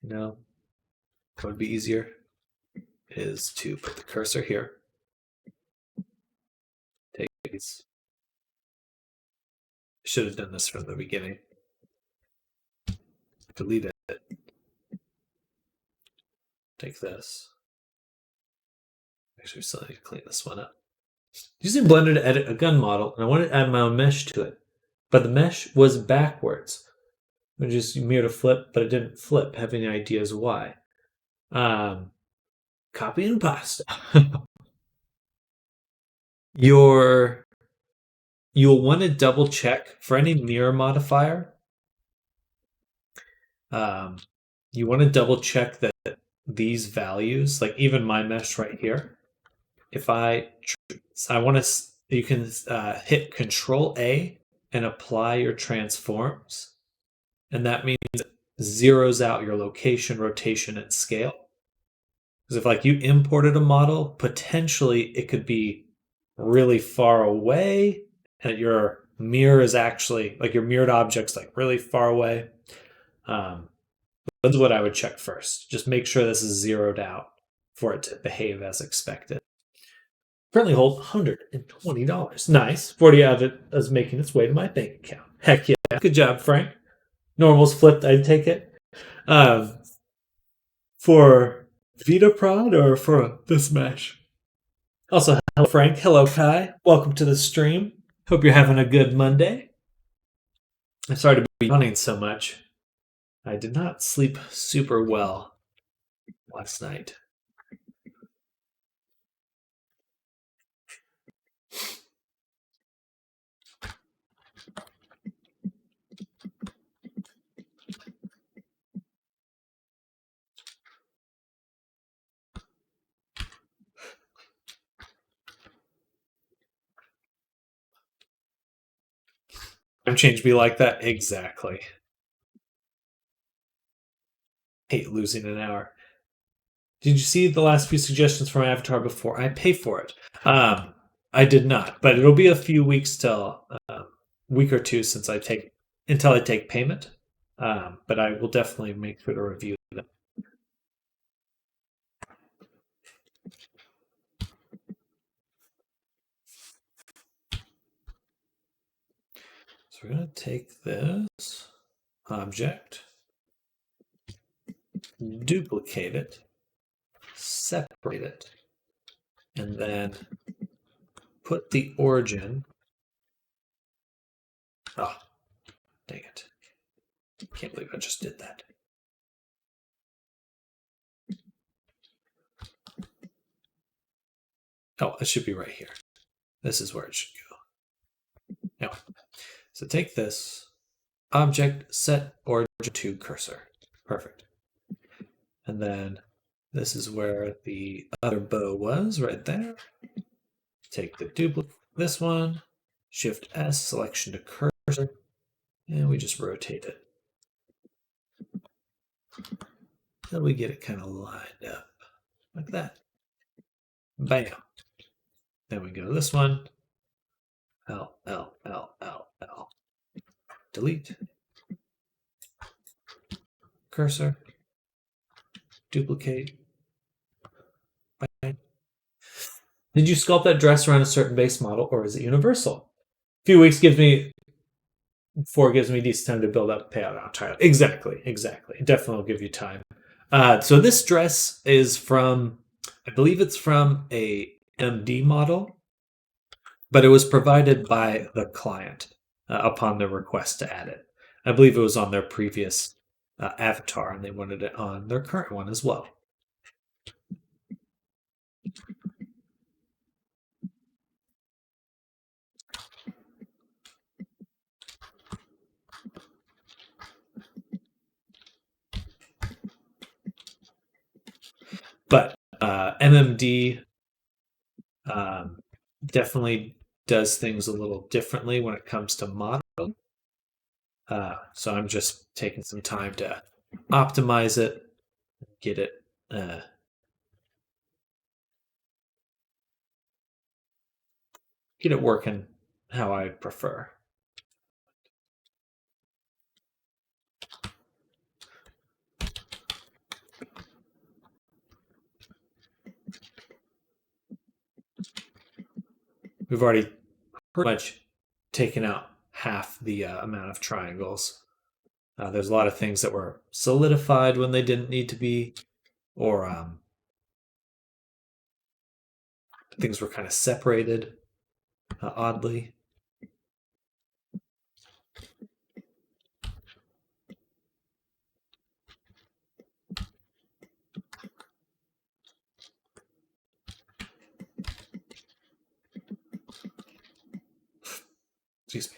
know, what would be easier is to put the cursor here. Take these. Should have done this from the beginning. Delete it. Take this. Actually, we still need to clean this one up. Using Blender to edit a gun model, and I wanted to add my own mesh to it, but the mesh was backwards. Which is mirror to flip, but it didn't flip. Have any ideas why? Copy and pasta. You'll want to double check for any mirror modifier. You want to double check that these values, like even my mesh right here, if I want to, you can hit Control A and apply your transforms, and that means it zeroes out your location, rotation, and scale. Because if like you imported a model, potentially it could be really far away, and your mirror is actually like your mirrored object's like really far away. That's what I would check first. Just make sure this is zeroed out for it to behave as expected. Currently hold $120. Nice. 40 of it is making its way to my bank account. Heck yeah. Good job, Frank. Normal's flipped. I'd take it. For VitaProd or for this mesh? Also, hello, Frank. Hello, Kai. Welcome to the stream. Hope you're having a good Monday. I'm sorry to be yawning so much. I did not sleep super well last night. Time change be like that? Exactly. Hate losing an hour. Did you see the last few suggestions from Avatar before I pay for it? I did not, but it'll be a few weeks till week or two since until I take payment. But I will definitely make sure to review them. So we're going to take this object, duplicate it, separate it, and then put the origin. Oh, dang it. Can't believe I just did that. Oh, it should be right here. This is where it should go. Anyway, so take this object, set origin to cursor. Perfect. And then this is where the other bow was, right there. Take the duplicate, this one, Shift S, selection to cursor, and we just rotate it. Then we get it kind of lined up like that. Bam. Then we go to this one. L, L, L, L, L. Delete. Cursor. Duplicate. Bam. Did you sculpt that dress around a certain base model, or is it universal? A few weeks gives me decent time to build up payout on trial. Exactly. It definitely will give you time. So this dress is from, I believe it's from a MD model, but it was provided by the client upon their request to add it. I believe it was on their previous avatar, and they wanted it on their current one as well. But MMD definitely does things a little differently when it comes to modeling. So I'm just taking some time to optimize it, get it working how I prefer. We've already pretty much taken out half the amount of triangles. There's a lot of things that were solidified when they didn't need to be, or things were kind of separated oddly. Excuse me.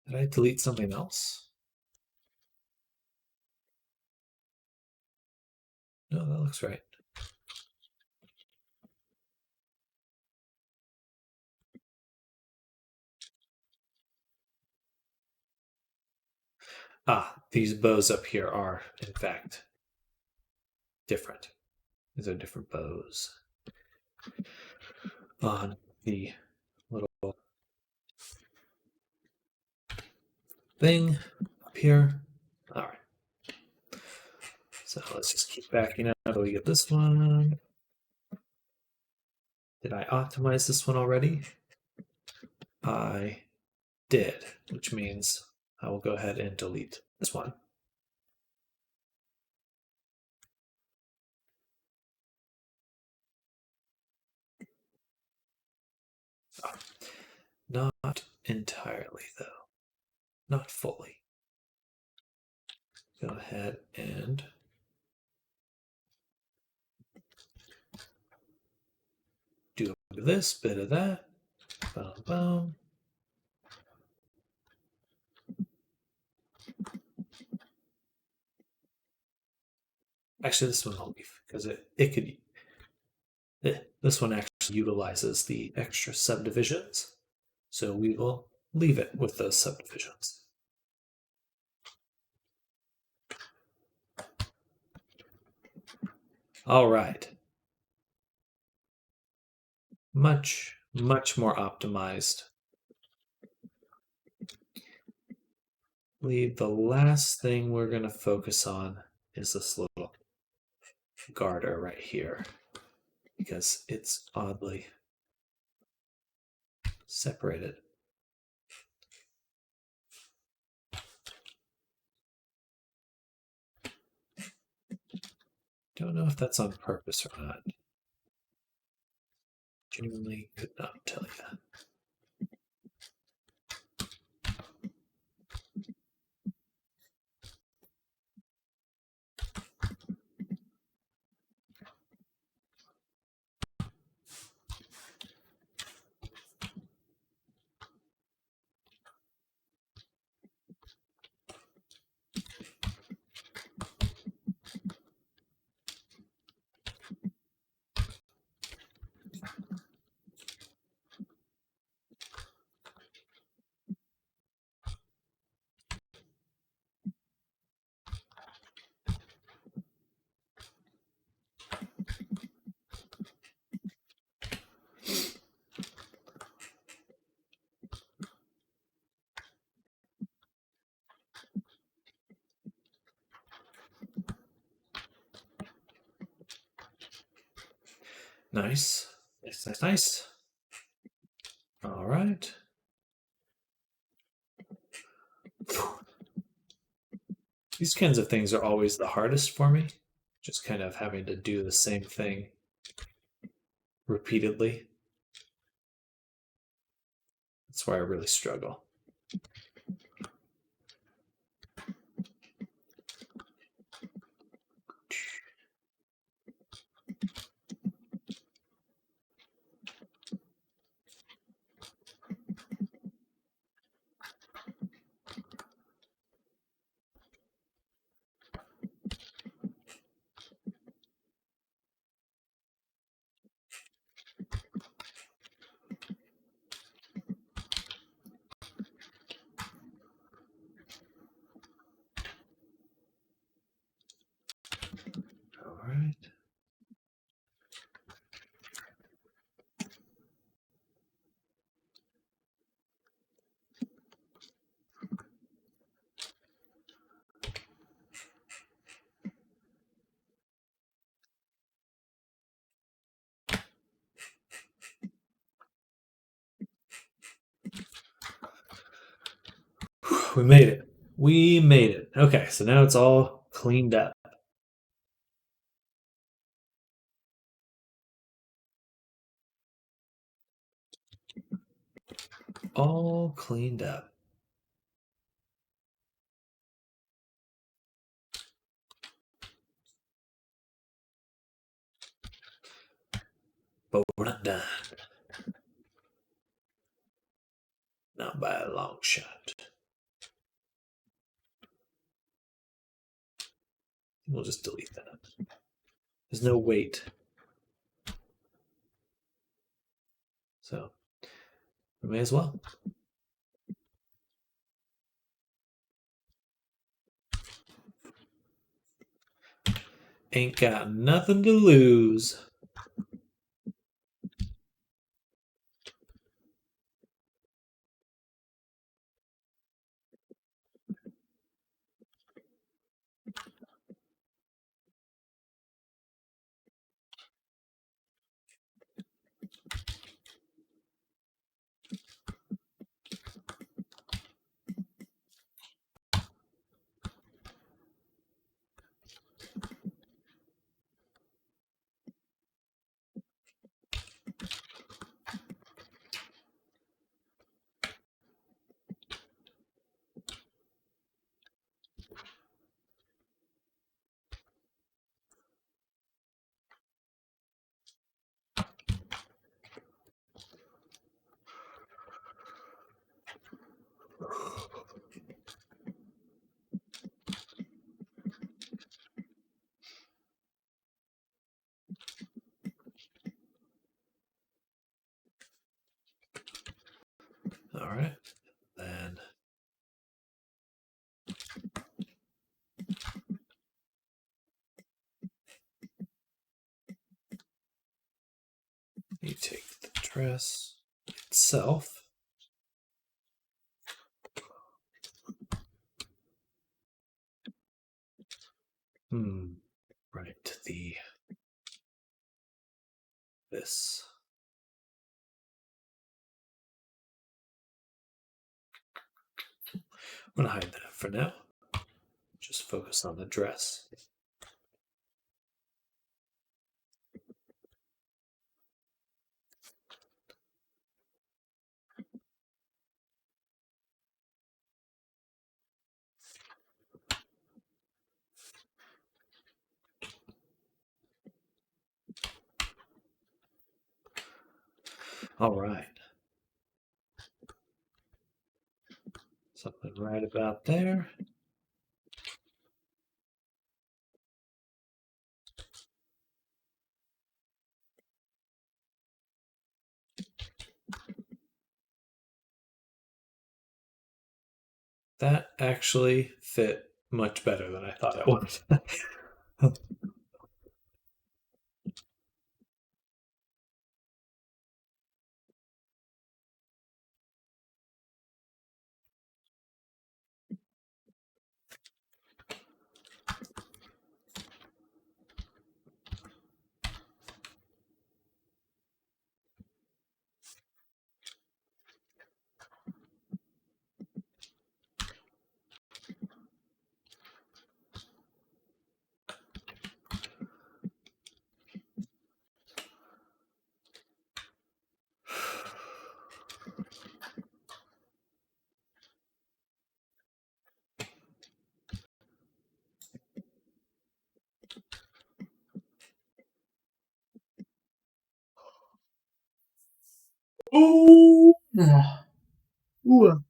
Did I delete something else? No, that looks right. Ah, these bows up here are, in fact, different. These are different bows on the little thing up here. All right. So let's just keep backing up until we get this one. Did I optimize this one already? I did, which means I will go ahead and delete this one. Oh, not entirely, though. Not fully. Go ahead and do a bit of this, bit of that. Boom, boom. Actually, this one I'll leave because it could. This one actually utilizes the extra subdivisions, so we will leave it with those subdivisions. All right. Much, much more optimized. The last thing we're going to focus on is this little garter right here because it's oddly separated. Don't know if that's on purpose or not. Genuinely could not tell you. Nice. Nice, nice, nice. All right. These kinds of things are always the hardest for me. Just kind of having to do the same thing repeatedly. That's where I really struggle. We made it. We made it. Okay, so now it's all cleaned up. All cleaned up. But we're not done. Not by a long shot. We'll just delete that. There's no weight. So we may as well. Ain't got nothing to lose. All right. Then you take the dress itself. Right, this. I'm gonna hide that for now. Just focus on the dress. All right. Something right about there. That actually fit much better than I thought it would. Ooh. Ooh.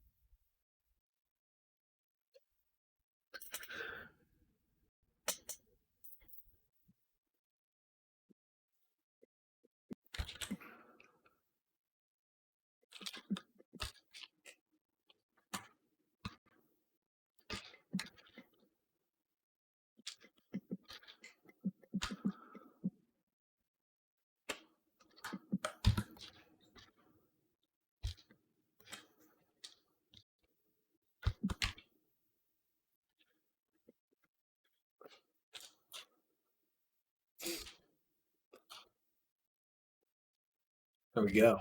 There we go.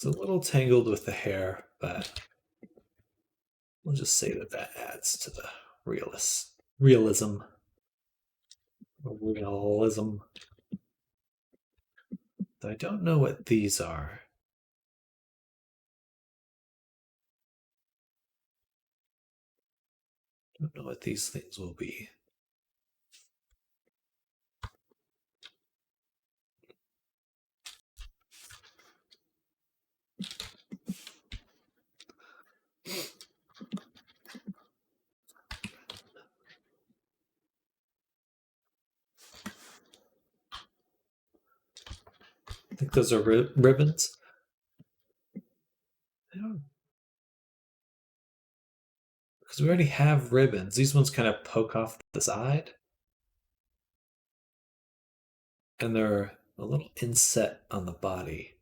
It's a little tangled with the hair, but we'll just say that that adds to the realism. Realism. I don't know what these are. Don't know what these things will be. I think those are ribbons. Because we already have ribbons. These ones kind of poke off the side. And they're a little inset on the body.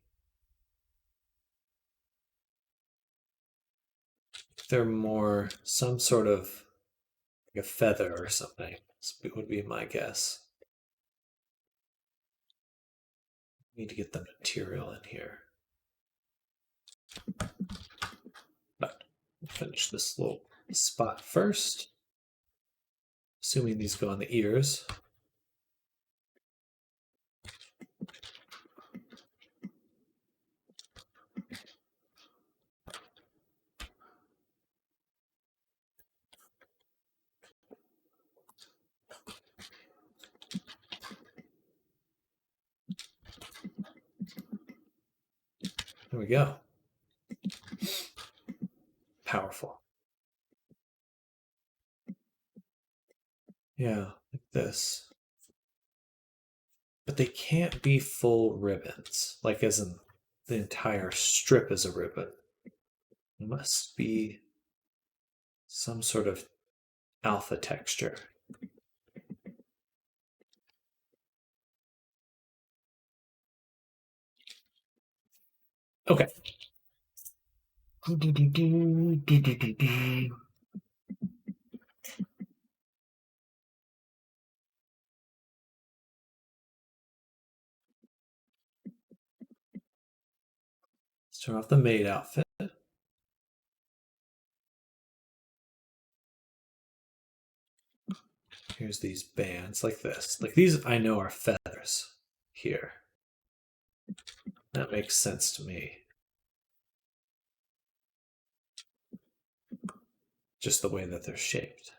They're more some sort of like a feather or something. This would be my guess. Need to get the material in here. But we'll finish this little spot first. Assuming these go on the ears. There we go. Powerful. Yeah, like this. But they can't be full ribbons, like as in the entire strip is a ribbon. It must be some sort of alpha texture. Okay. Let's turn off the maid outfit. Here's these bands like this. Like these I know are feathers here. That makes sense to me. Just the way that they're shaped.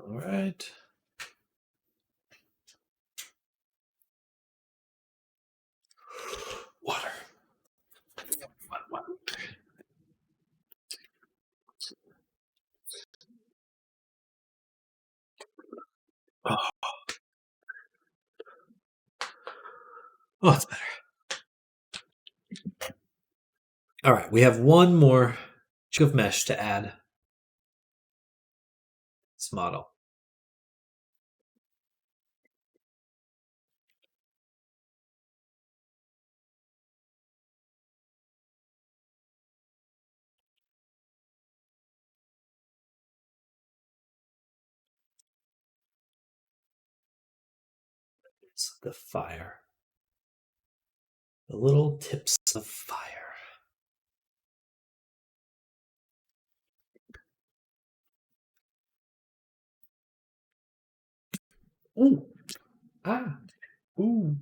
All right. Water. Water. Oh, that's better. All right, we have one more chunk of mesh to add this model. the fire. The little tips of fire. Ooh. Ah. Ooh.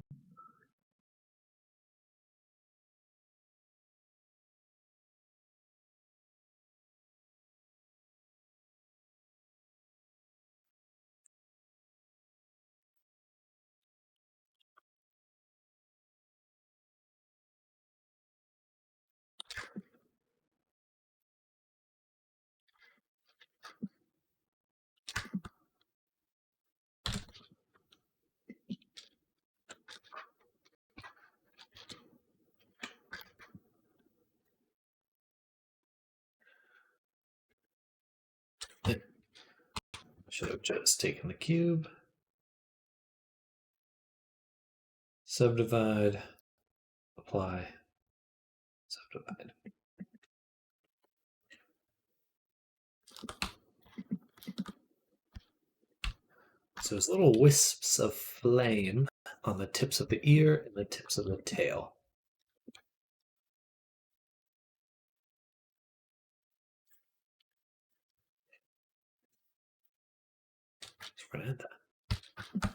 Should have just taken the cube. Subdivide. Apply. Subdivide. So there's little wisps of flame on the tips of the ear and the tips of the tail. So we're going to add that.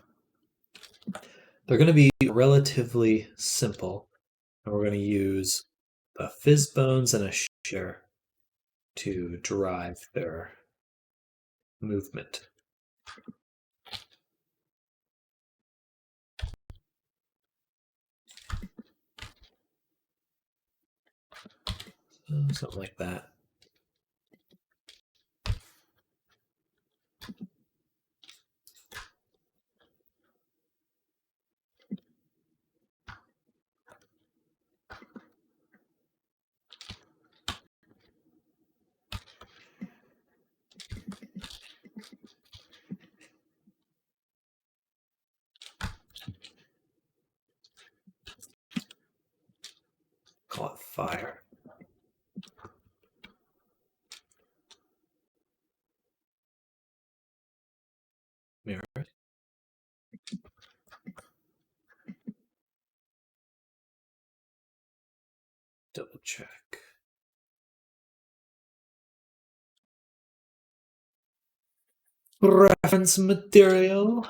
They're going to be relatively simple, and we're going to use the fizz bones and a shear to drive their movement. Something like that. Call it fire. Mirror. Double check. Reference material.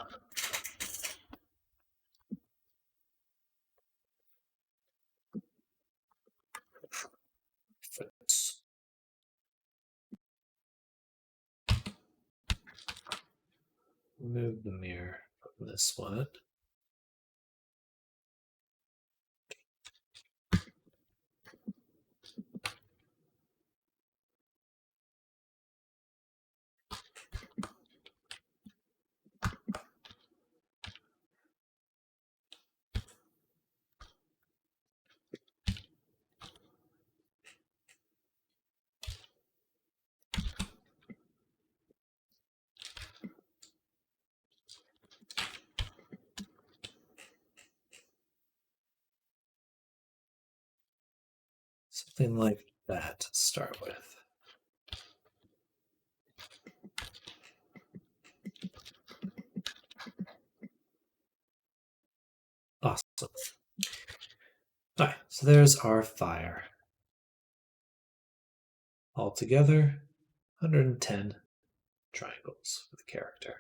Fits. Move the mirror from this one. Something like that to start with. Awesome. All right, so there's our fire. Altogether, 110 triangles with a character.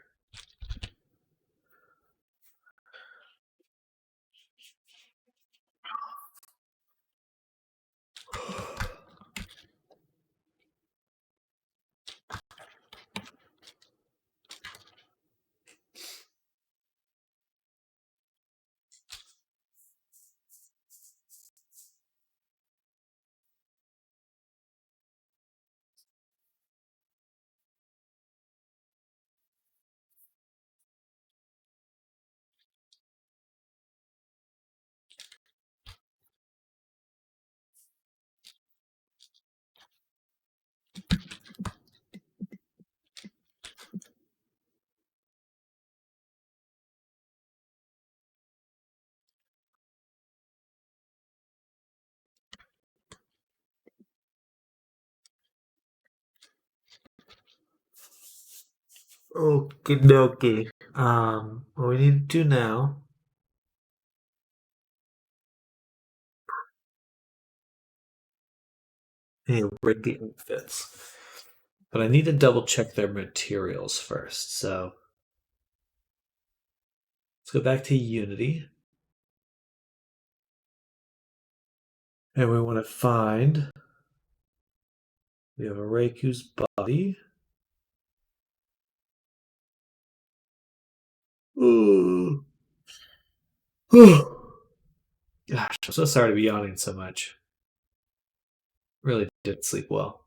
Okie dokie. What we need to do now Areku outfits. But I need to double check their materials first. So let's go back to Unity. And we want to find. We have Areku's body. Ooh. Gosh, I'm so sorry to be yawning so much. Really didn't sleep well.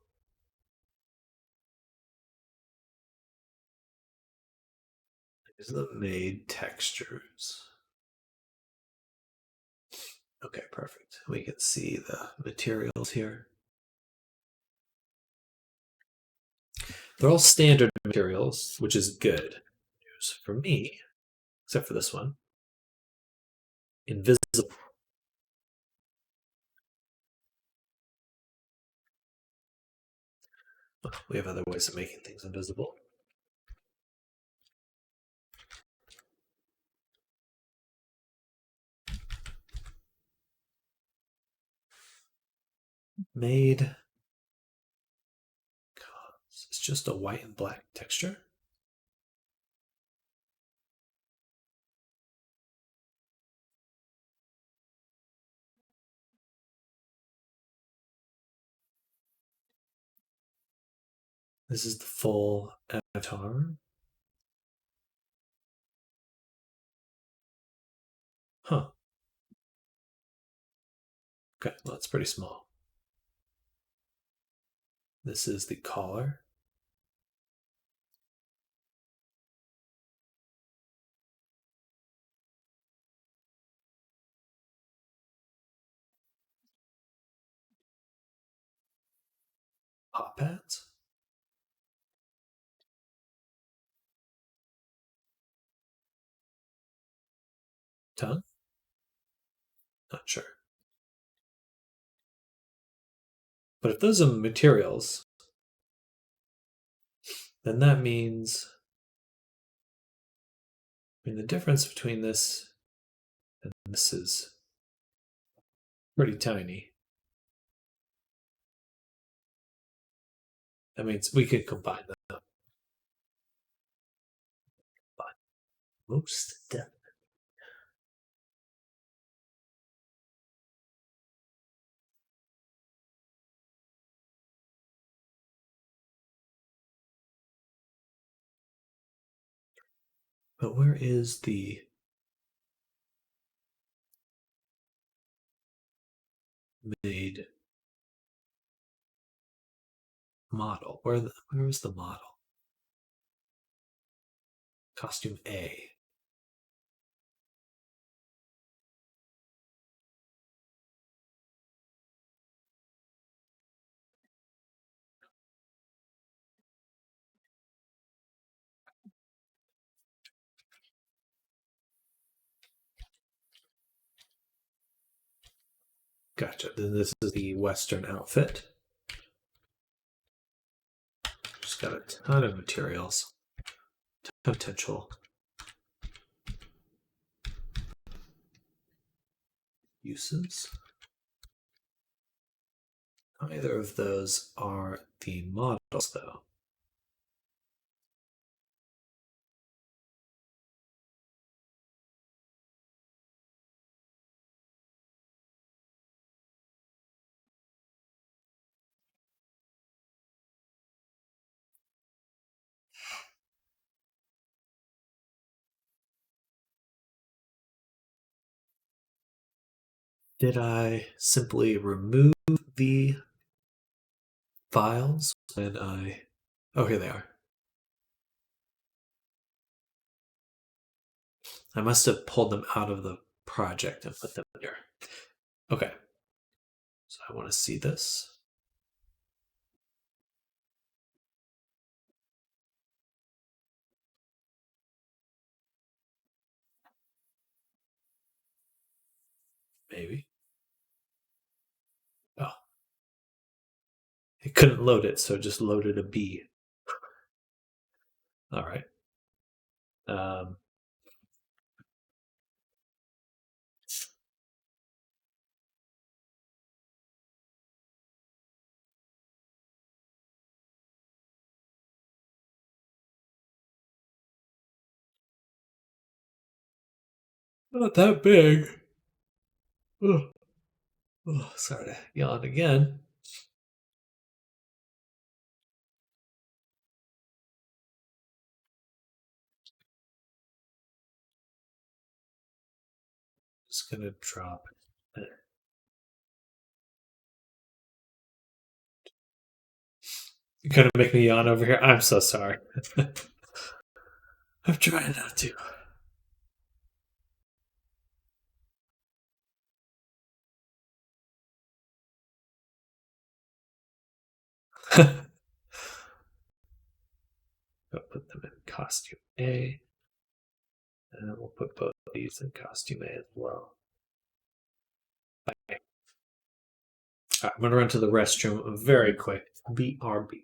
Here's the made textures. Okay, perfect. We can see the materials here. They're all standard materials, which is good news for me, except for this one. Invisible. We have other ways of making things invisible. Made. It's just a white and black texture. This is the full avatar. Huh. Okay, well, that's pretty small. This is the collar. Hot pads. Tongue. Not sure. But if those are materials, then that means. I mean, the difference between this and this is pretty tiny. That means we could combine them. Most definitely. But where is the made model? Where is the model? Costume A. Gotcha. Then this is the Western outfit. Just got a ton of materials. Potential uses. Neither of those are the models, though. Did I simply remove the files when I. Oh, here they are. I must have pulled them out of the project and put them here. Okay. So I want to see this. Maybe. Oh. It couldn't load it, so it just loaded a B. All right. Um, Not that big. Ugh. Oh, sorry to yawn again. Just gonna drop it. You're gonna make me yawn over here. I'm so sorry. I'm trying not to. I'll put them in costume A, and then we'll put both of these in costume A as well. Okay. All right, I'm gonna run to the restroom very quick. BRB.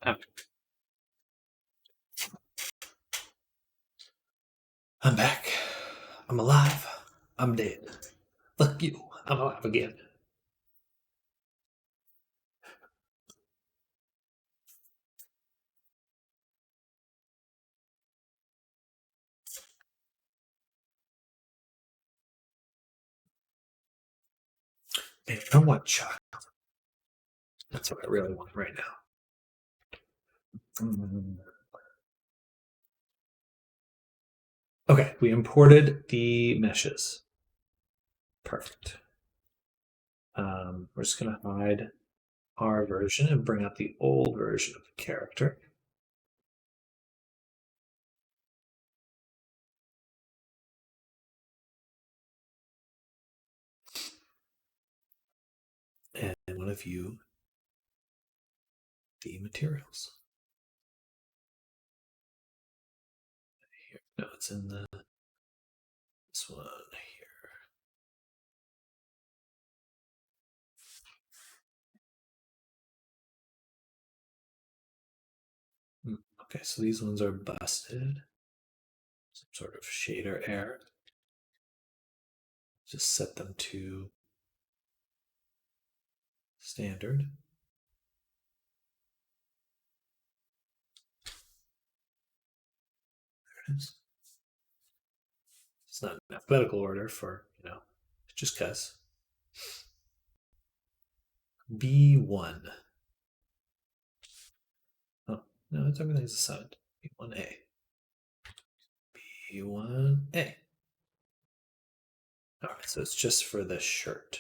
I'm back. I'm alive. I'm dead. Fuck you. I'm alive again. Man, I want chocolate. That's what I really want right now. Okay, we imported the meshes. Perfect. We're just going to hide our version and bring out the old version of the character. And I want to view the materials. Here. No, it's in this one here. Okay, so these ones are busted. Some sort of shader error. Just set them to standard. There it is. It's not in alphabetical order for, just because. B1. Oh, no, it's everything's assigned. B1A. B1A. All right, so it's just for the shirt.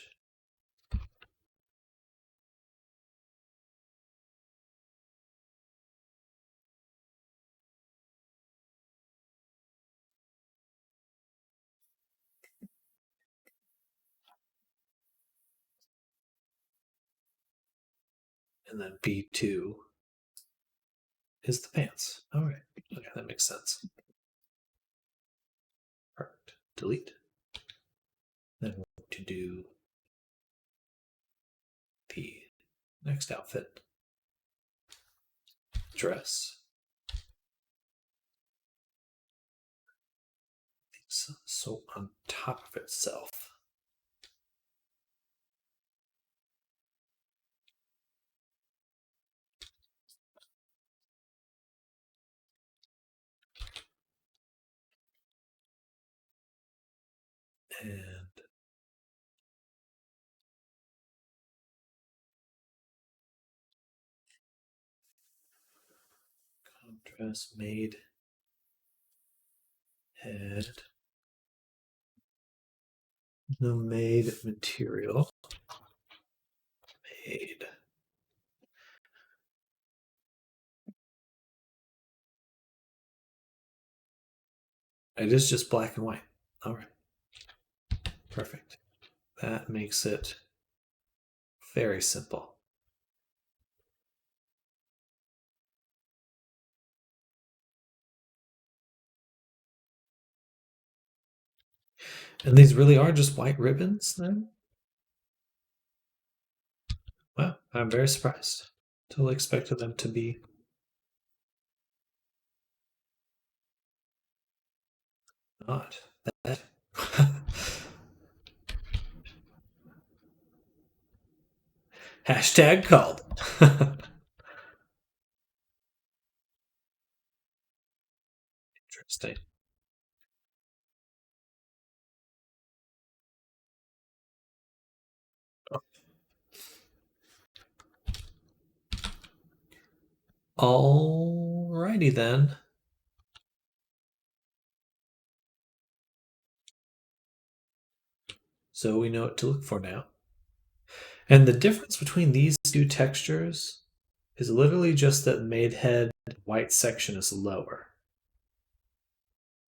And then B2 is the pants. All right, okay, that makes sense. Perfect. Delete. Then we're going to do the next outfit. Dress. So on top of itself. And contrast made head. The made material. Made. It is just black and white. All right. Perfect. That makes it very simple. And these really are just white ribbons then? Wow, I'm very surprised. Totally expected them to be not that. Hashtag called. Interesting. Alrighty then. So we know what to look for now. And the difference between these two textures is literally just that made head white section is lower.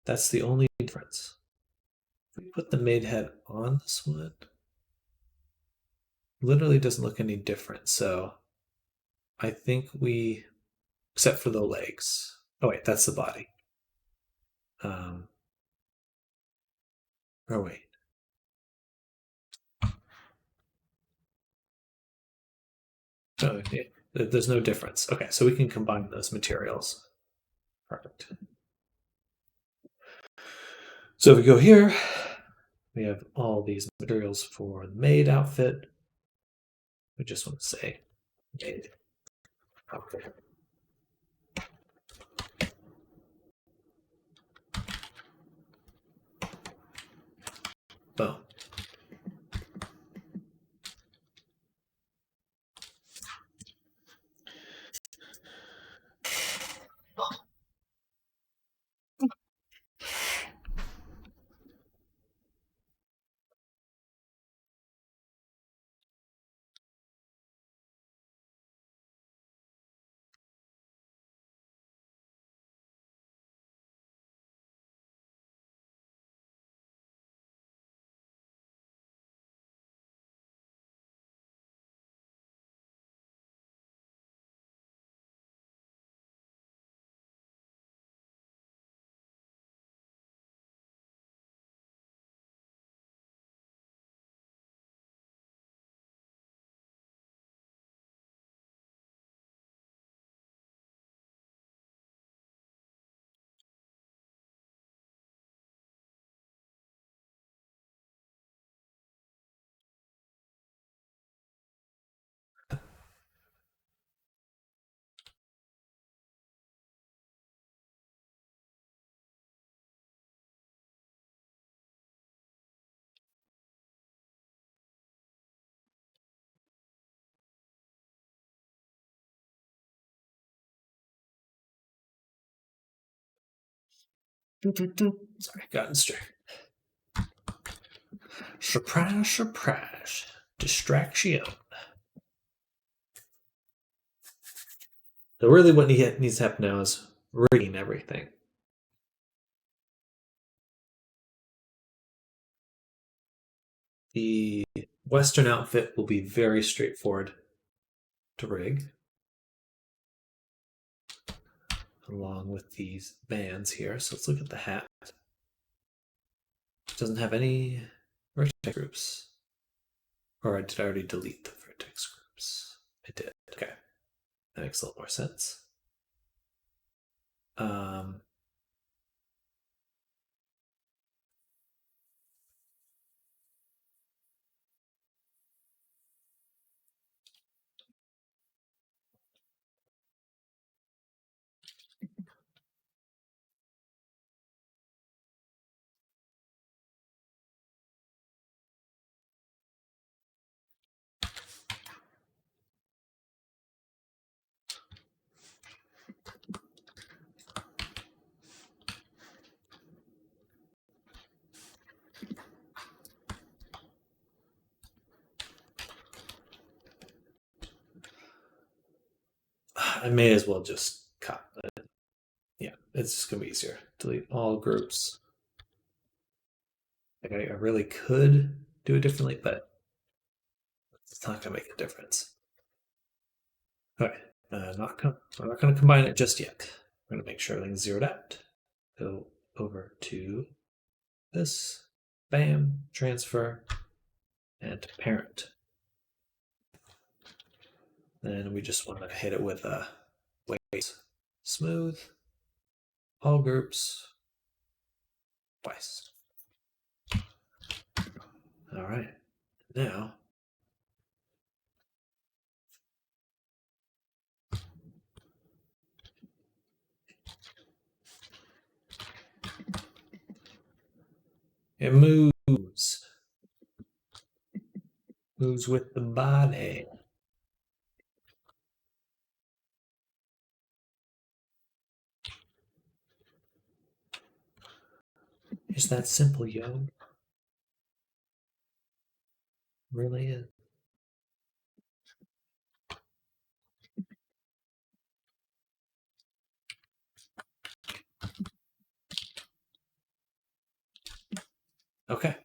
That's the only difference. If we put the made head on this one, literally doesn't look any different. So I think we, except for the legs. Oh wait, that's the body. Oh wait. Oh, yeah. There's no difference. Okay, so we can combine those materials. Perfect. So if we go here, we have all these materials for the maid outfit. We just want to say maid outfit. Boom. Sorry, got distracted. Surprise, surprise. Distraction. So really what needs to happen now is rigging everything. The Western outfit will be very straightforward to rig, along with these bands here. So let's look at the hat. It doesn't have any vertex groups. Or did I already delete the vertex groups? I did. Okay. That makes a little more sense. I may as well just cut it. Yeah, it's just gonna be easier. Delete all groups. Like I really could do it differently, but it's not gonna make a difference. Okay, we're not gonna combine it just yet. We're gonna make sure everything's zeroed out. Go over to this, bam, transfer, and parent. Then we just want to hit it with a weight smooth, all groups, twice. All right, now it moves with the body. It's that simple, yo. Really is. Okay.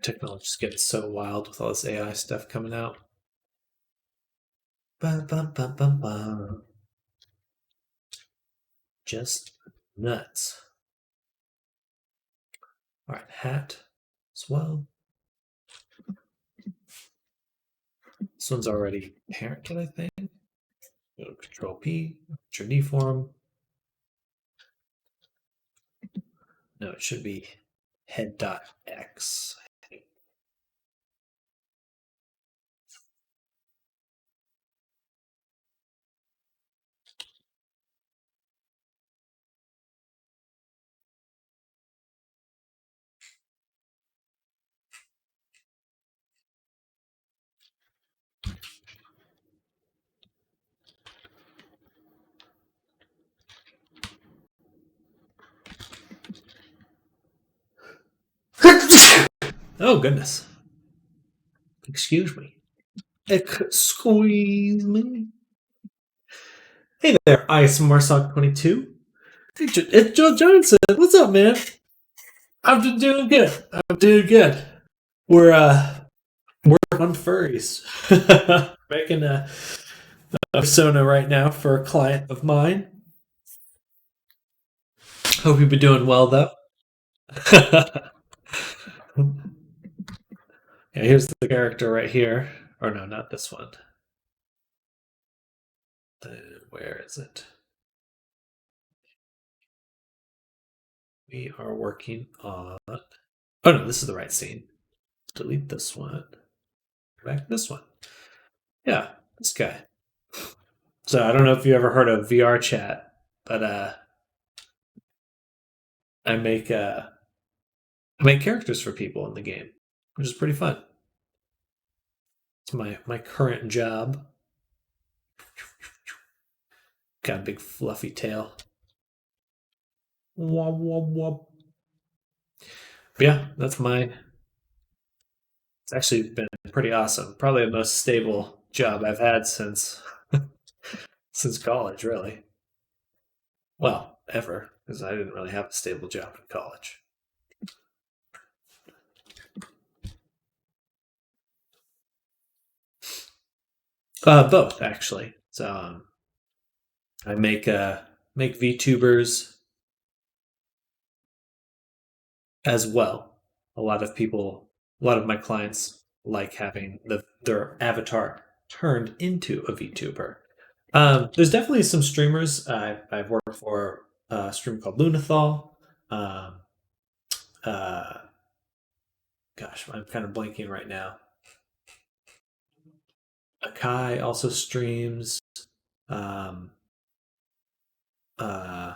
Technology's getting so wild with all this AI stuff coming out. Bum, bum, bum, bum, bum. Just nuts. All right, hat as well. This one's already parented, I think. Go Control P, put your knee form. No, it should be head.x. Oh, goodness. Excuse me. Squeeze me. Hey there, ISMRSock22. It's Joe Johnson. What's up, man? I'm just doing good. I'm doing good. We're on furries. Making a persona right now for a client of mine. Hope you've been doing well, though. Yeah, here's the character right here. Or no, not this one. Where is it? We are working on. Oh no, this is the right scene. Delete this one. Back to this one. Yeah, this guy. So I don't know if you ever heard of VR chat, but I make characters for people in the game, which is pretty fun. It's my current job. Got a big fluffy tail. Wop, wop, wop. Yeah, that's mine. It's actually been pretty awesome. Probably the most stable job I've had since since college, really. Well, ever, because I didn't really have a stable job in college. Both actually. So I make VTubers as well. A lot of my clients like having their avatar turned into a VTuber. There's definitely some streamers I've worked for. A streamer called Lunathal. Um, uh, gosh, I'm kind of blanking right now. Akai also streams. Um, uh,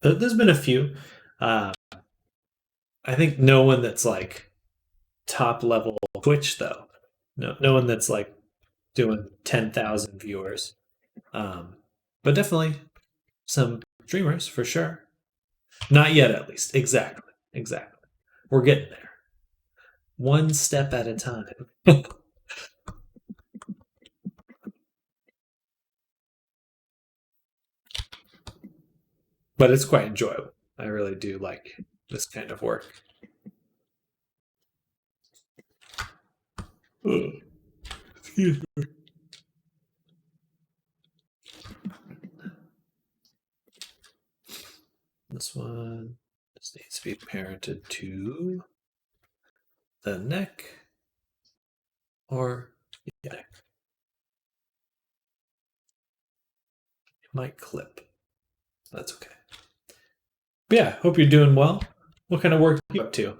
there's been a few. Uh, I think no one that's like top level Twitch though. No one that's like doing 10,000 viewers. Um, but definitely some streamers for sure. Not yet, at least. Exactly. Exactly. We're getting there. One step at a time. But it's quite enjoyable. I really do like this kind of work. Excuse me. This one just needs to be parented to the neck or the neck. It might clip. That's okay. But yeah, hope you're doing well. What kind of work are you up to?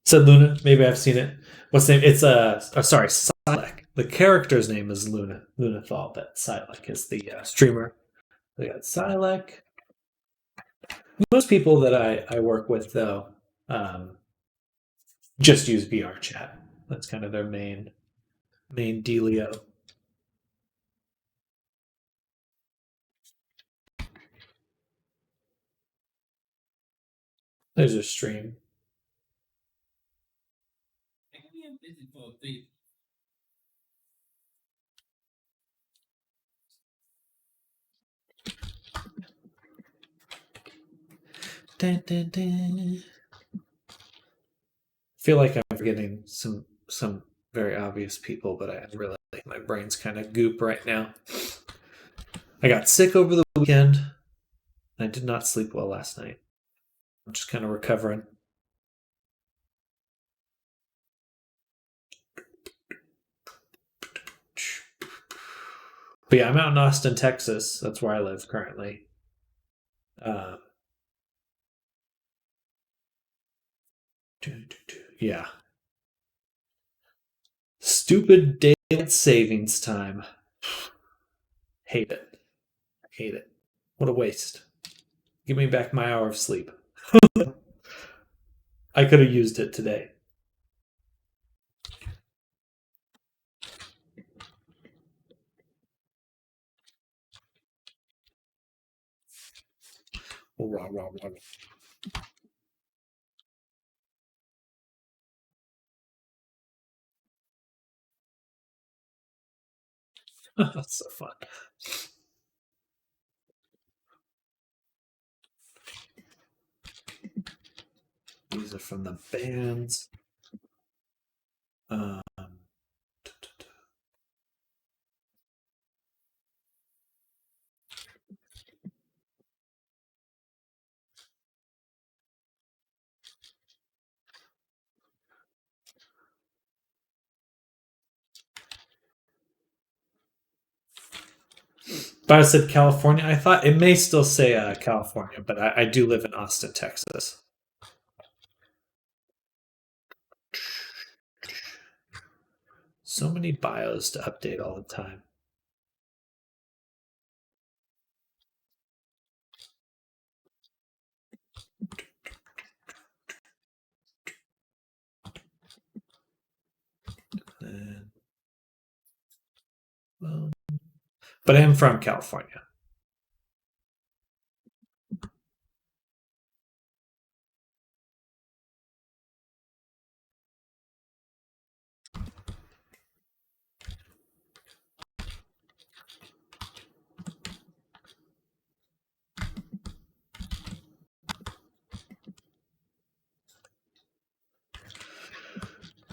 Said Luna. Maybe I've seen it. What's the name? It's sorry, Silek. The character's name is Luna. Lunathal, but Silek is the streamer. We got Silek. Most people that I work with though just use VR chat. That's kind of their main dealio. There's a stream. Dun, dun, dun. I feel like I'm forgetting some very obvious people, but I really my brain's kind of goop right now. I got sick over the weekend. I did not sleep well last night. I'm just kind of recovering. But yeah, I'm out in Austin, Texas. That's where I live currently. Uh, yeah. Stupid daylight savings time. Hate it. Hate it. What a waste. Give me back my hour of sleep. I could have used it today. That's so fun. These are from the bands. Um, but I said California. I thought it may still say California, but I do live in Austin, Texas. So many bios to update all the time. And, well, but I am from California.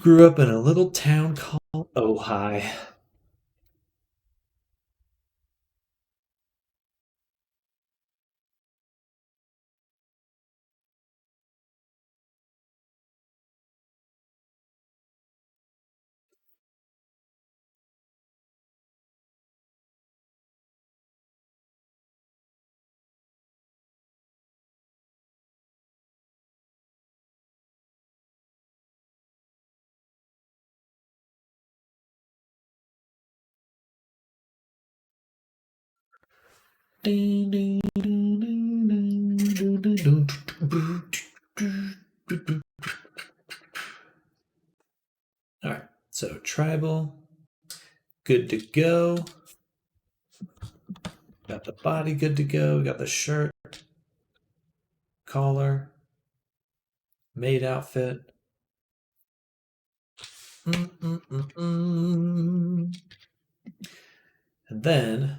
Grew up in a little town called Ojai. All right, so tribal, good to go. Got the body good to go. Got the shirt, collar, maid outfit. And then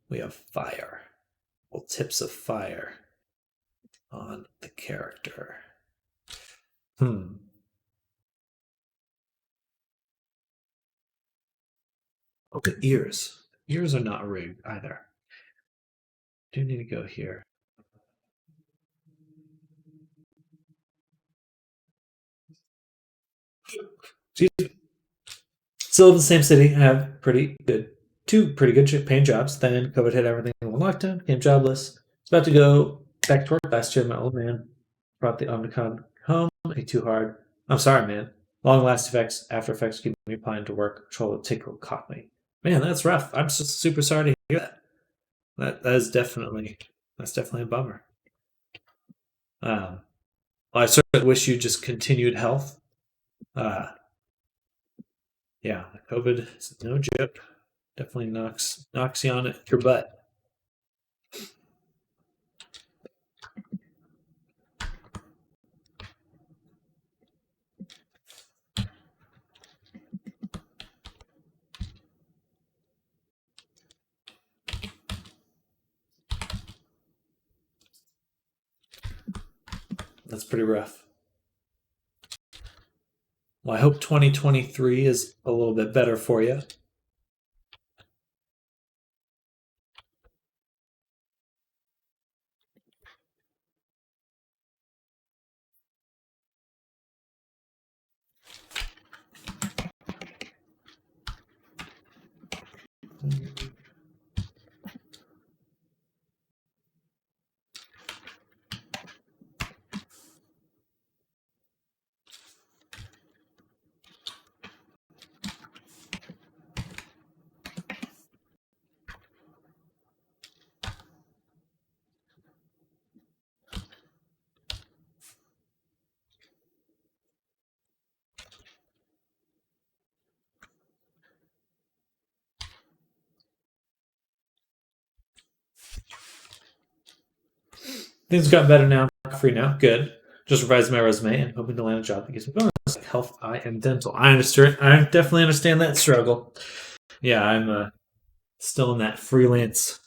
we have fire. Well, tips of fire on the character. Okay, ears. Ears are not rigged either. Do need to go here. Excuse me. Still live in the same city. I have two pretty good paying jobs. Then COVID hit everything in one lockdown. Became jobless. Was about to go back to work last year. My old man brought the Omicron home. Ate too hard. I'm sorry, man. Long last effects, after effects keep me applying to work. Control the tickle caught me. Man, that's rough. I'm just super sorry to hear that. That's definitely a bummer. Well, I certainly wish you just continued health. Yeah, COVID is no joke. Definitely knocks you on your butt. That's pretty rough. Well, I hope 2023 is a little bit better for you. Things got better now. Free now. Good. Just revised my resume and hoping to land a job that gives me bonus like health, eye, and dental. I understand. I definitely understand that struggle. Yeah, I'm still in that freelance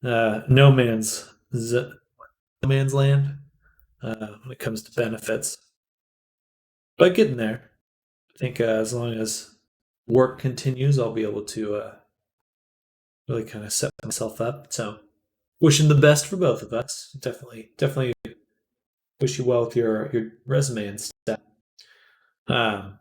no man's land when it comes to benefits, but getting there. I think as long as work continues, I'll be able to really kind of set myself up. So, wishing the best for both of us. Definitely wish you well with your resume and stuff. Um,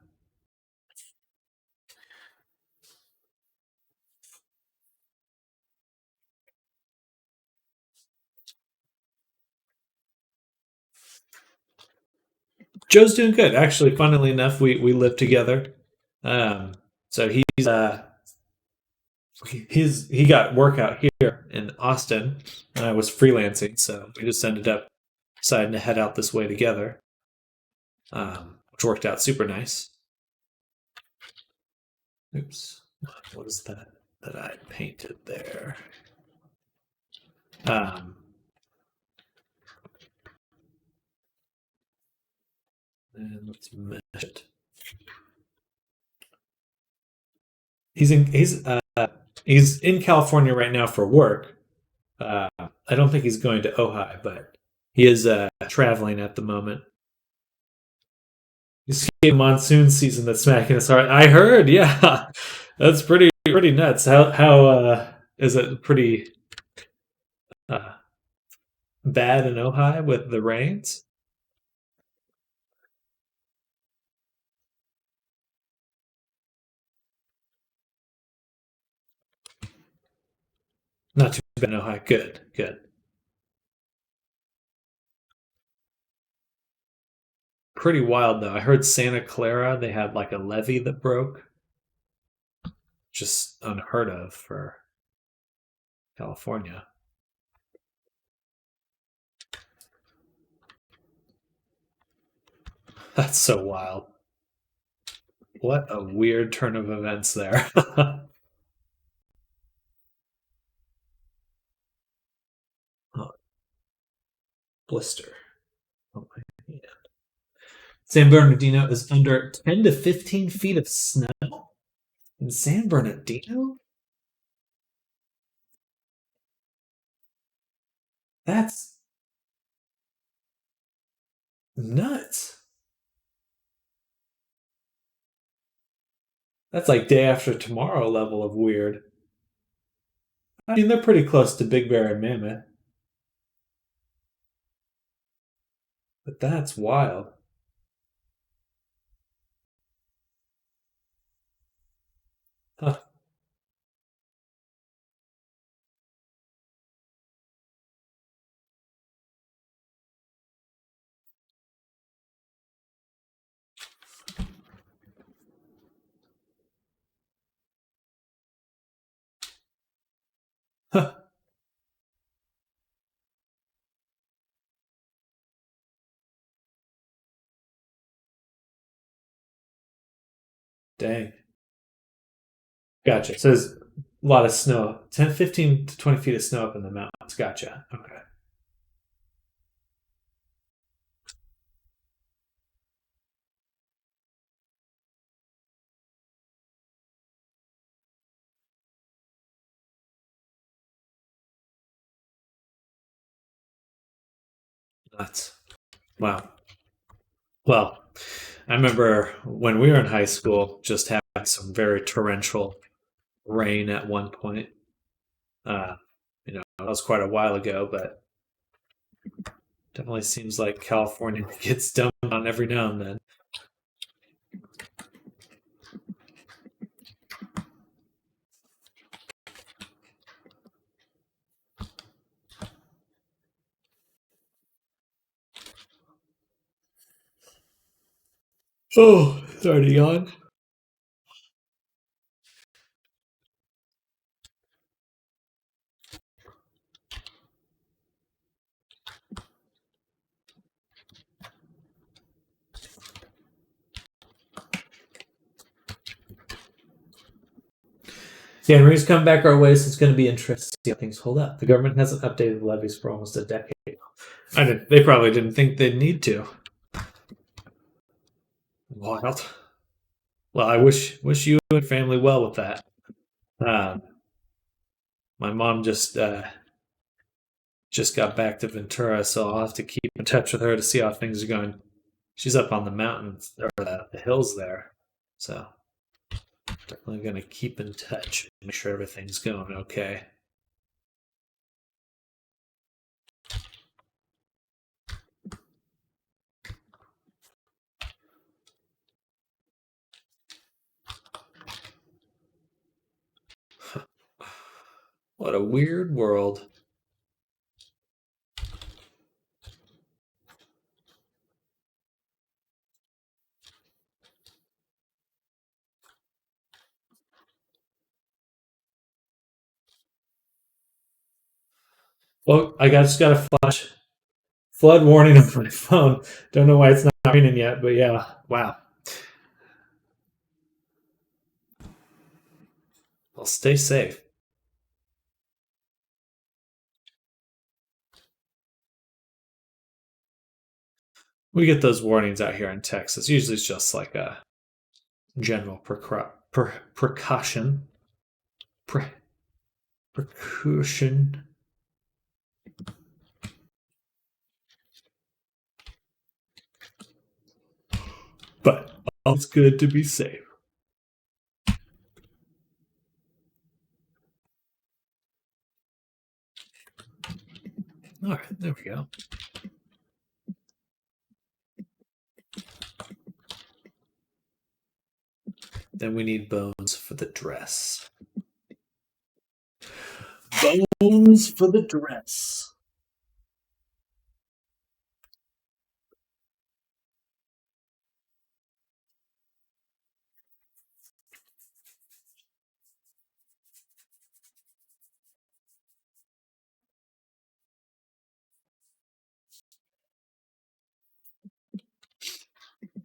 Joe's doing good. Actually, funnily enough, we live together. Um, so he got work out here in Austin, and I was freelancing, so we just ended up deciding to head out this way together, which worked out super nice. Oops, what is that I painted there? Um, and let's mesh it. He's in California right now for work. I don't think he's going to Ojai, but he is traveling at the moment. You see a monsoon season that's smacking us hard. I heard, yeah, that's pretty nuts. How is it pretty uh, bad in Ojai with the rains? Not too bad in Ojai. Good, good. Pretty wild though. I heard Santa Clara they had like a levee that broke. Just unheard of for California. That's so wild. What a weird turn of events there. Oh, blister. Oh my God. San Bernardino is under 10 to 15 feet of snow in San Bernardino? That's nuts. That's like day after tomorrow level of weird. I mean, they're pretty close to Big Bear and Mammoth, but that's wild. Huh. Huh. Dang. Gotcha. So there's a lot of snow. 10, 15 to 20 feet of snow up in the mountains. Gotcha. Okay. Nuts. Wow. Well, I remember when we were in high school, just having some very torrential rain at one point. Uh, that was quite a while ago, but definitely seems like California gets dumped on every now and then. Oh, sorry to yawn. Yeah, and rains come back our way, so it's going to be interesting to see how things hold up. The government hasn't updated the levees for almost a decade. They probably didn't think they'd need to. Wild. Well, I wish you and your family well with that. Um, my mom just got back to Ventura, so I'll have to keep in touch with her to see how things are going. She's up on the mountains or the hills there, so definitely going to keep in touch, make sure everything's going okay. What a weird world. Well, just got a flood warning on my phone. Don't know why it's not raining yet, but yeah, wow. Well, stay safe. We get those warnings out here in Texas. Usually it's just like a general precaution. Pre- precaution. But it's good to be safe. All right, there we go. Then we need bones for the dress. Bones for the dress.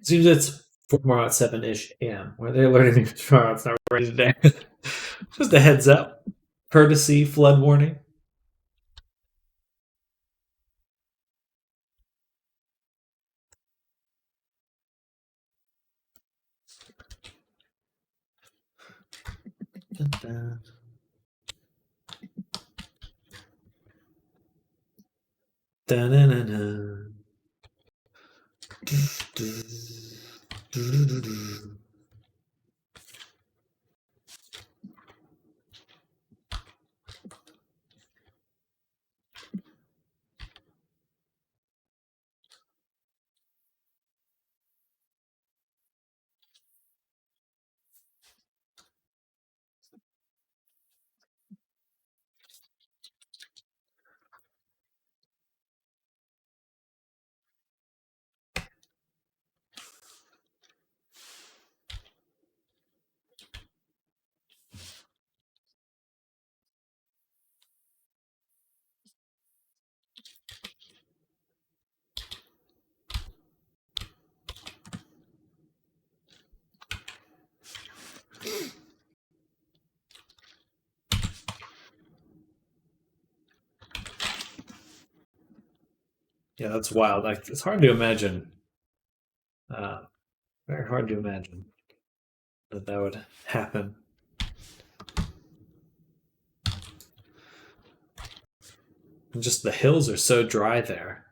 Seems it's for tomorrow at 7-ish a.m. Where they're learning tomorrow. It's not ready today. Just a heads up. Courtesy flood warning. Dun, dun. Dun, dun, dun, dun. Yeah, that's wild. Like it's hard to imagine. Uh, very hard to imagine that would happen. And just the hills are so dry there.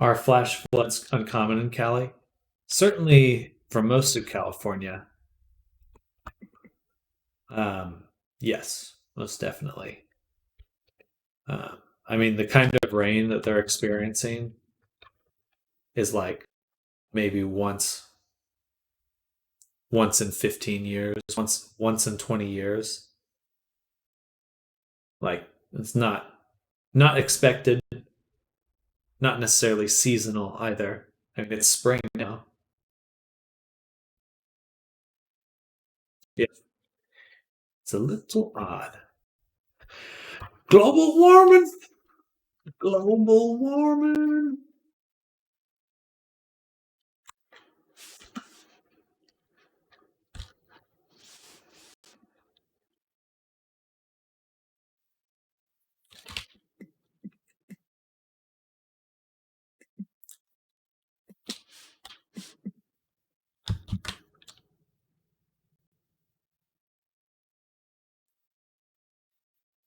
Are flash floods uncommon in Cali? Certainly for most of California. Um, yes, most definitely. I mean, the kind of rain that they're experiencing is like maybe once in 15 years, once in 20 years. Like it's not expected, not necessarily seasonal either. I mean, it's spring now. Yeah, it's a little odd. Global warming. Global warming.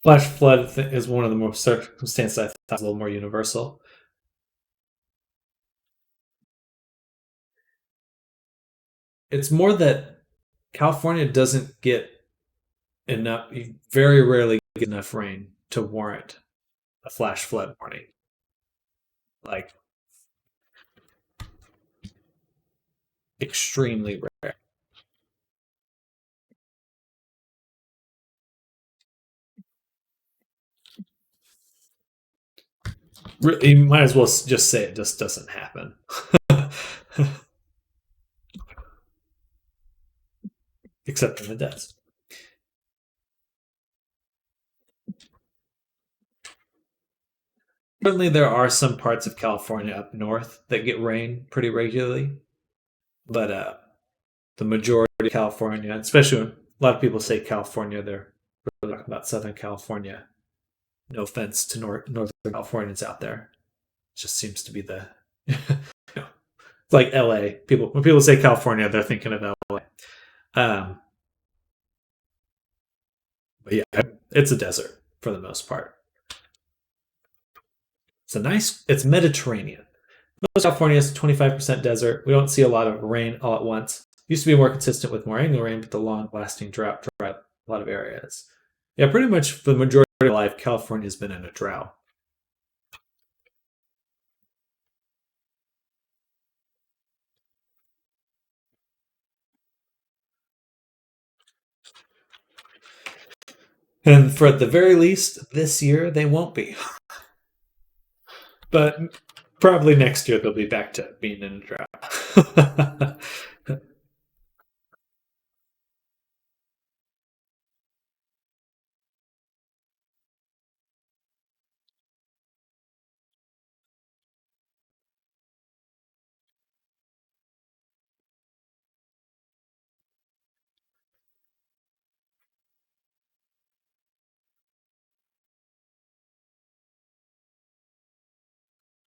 Flash flood is one of the more circumstances I thought was a little more universal. It's more that California doesn't get enough, very rarely get enough rain to warrant a flash flood warning. Like extremely rare. You might as well just say it just doesn't happen. Except when it does. Certainly, there are some parts of California up north that get rain pretty regularly, but the majority of California, especially when a lot of people say California, they're really talking about Southern California. No offense to Northern Californians out there. It just seems to be the it's like LA. People when people say California, they're thinking of LA. Um, but yeah, it's a desert for the most part. It's Mediterranean. Most California is 25% desert. We don't see a lot of rain all at once. Used to be more consistent with more annual rain, but the long lasting drought dried up a lot of areas. Yeah, pretty much for the majority of life, California's been in a drought. And for at the very least, this year they won't be. But probably next year they'll be back to being in a drought.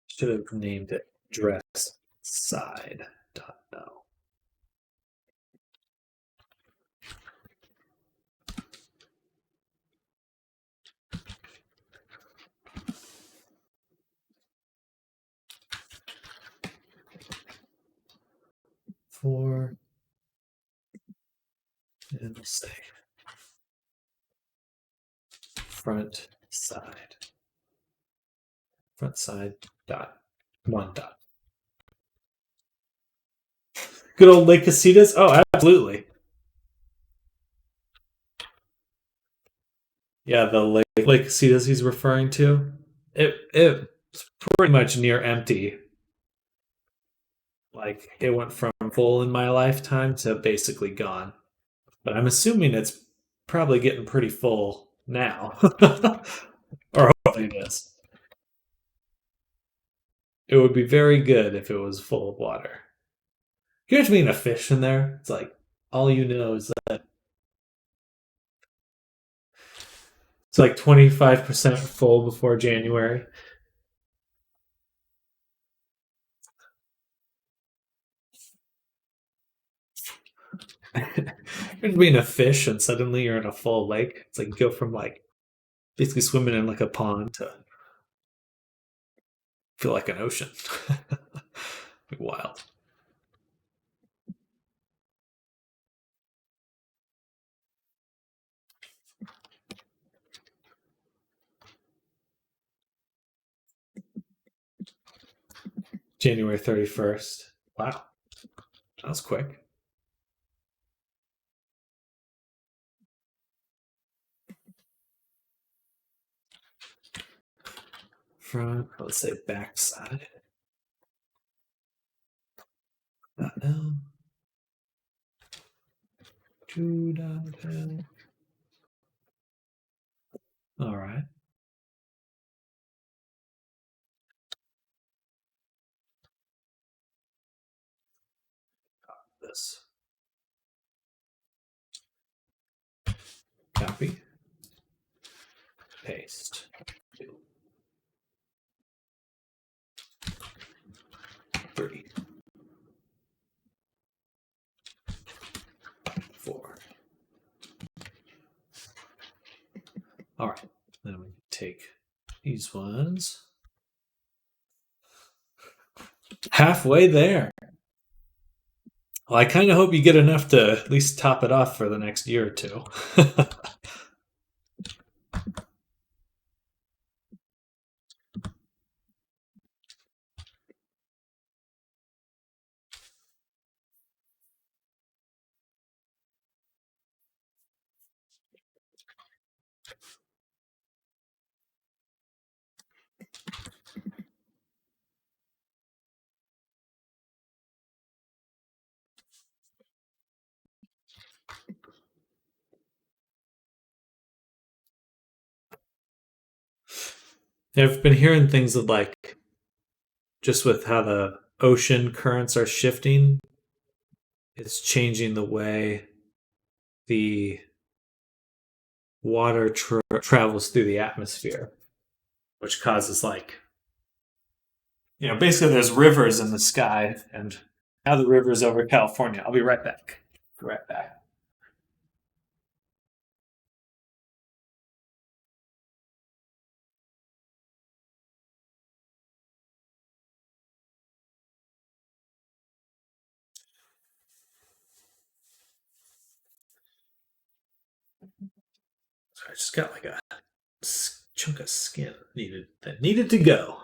Should have named it Dress Side. No. For and say front side. Front side dot one dot. Good old Lake Casitas. Oh, absolutely. Yeah, the Lake Casitas he's referring to. It's pretty much near empty. Like it went from full in my lifetime to basically gone. But I'm assuming it's probably getting pretty full now. Or hopefully it is. It would be very good if it was full of water. Can you imagine being a fish in there? It's like all you know is that it's like 25% full before January. Imagine being a fish and suddenly you're in a full lake. It's like you go from like basically swimming in like a pond to feel like an ocean. Wild. January 31st. Wow. That was quick. Front, let's say backside. L. 2.L. All right. This. Copy. Paste. 3. 4. All right. Then we take these ones. Halfway there. Well, I kind of hope you get enough to at least top it off for the next year or two. I've been hearing things of like, just with how the ocean currents are shifting, it's changing the way the water travels through the atmosphere, which causes like, basically there's rivers in the sky, and now the river's over California. I'll be right back. Be right back. So I just got like a chunk of skin that needed to go.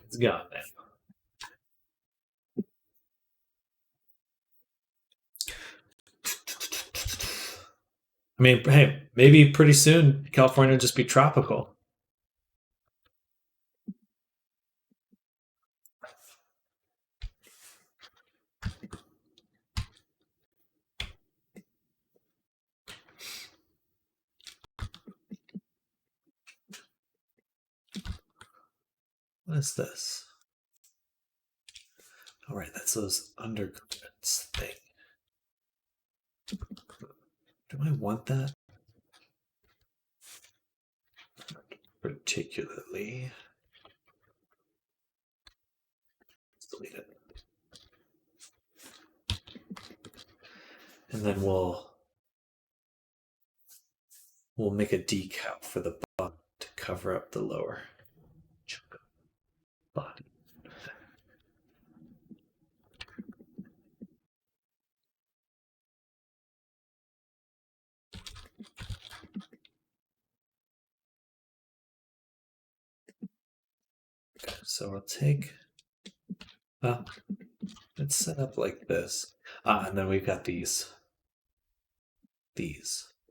It's gone now. I mean, hey, maybe pretty soon California will just be tropical. What is this? All right, that's those undergarments thing. Do I want that? Particularly. Let's delete it. And then we'll make a decal for the bottom to cover up the lower body. Okay, so I'll take. It's set up like this. And then we've got these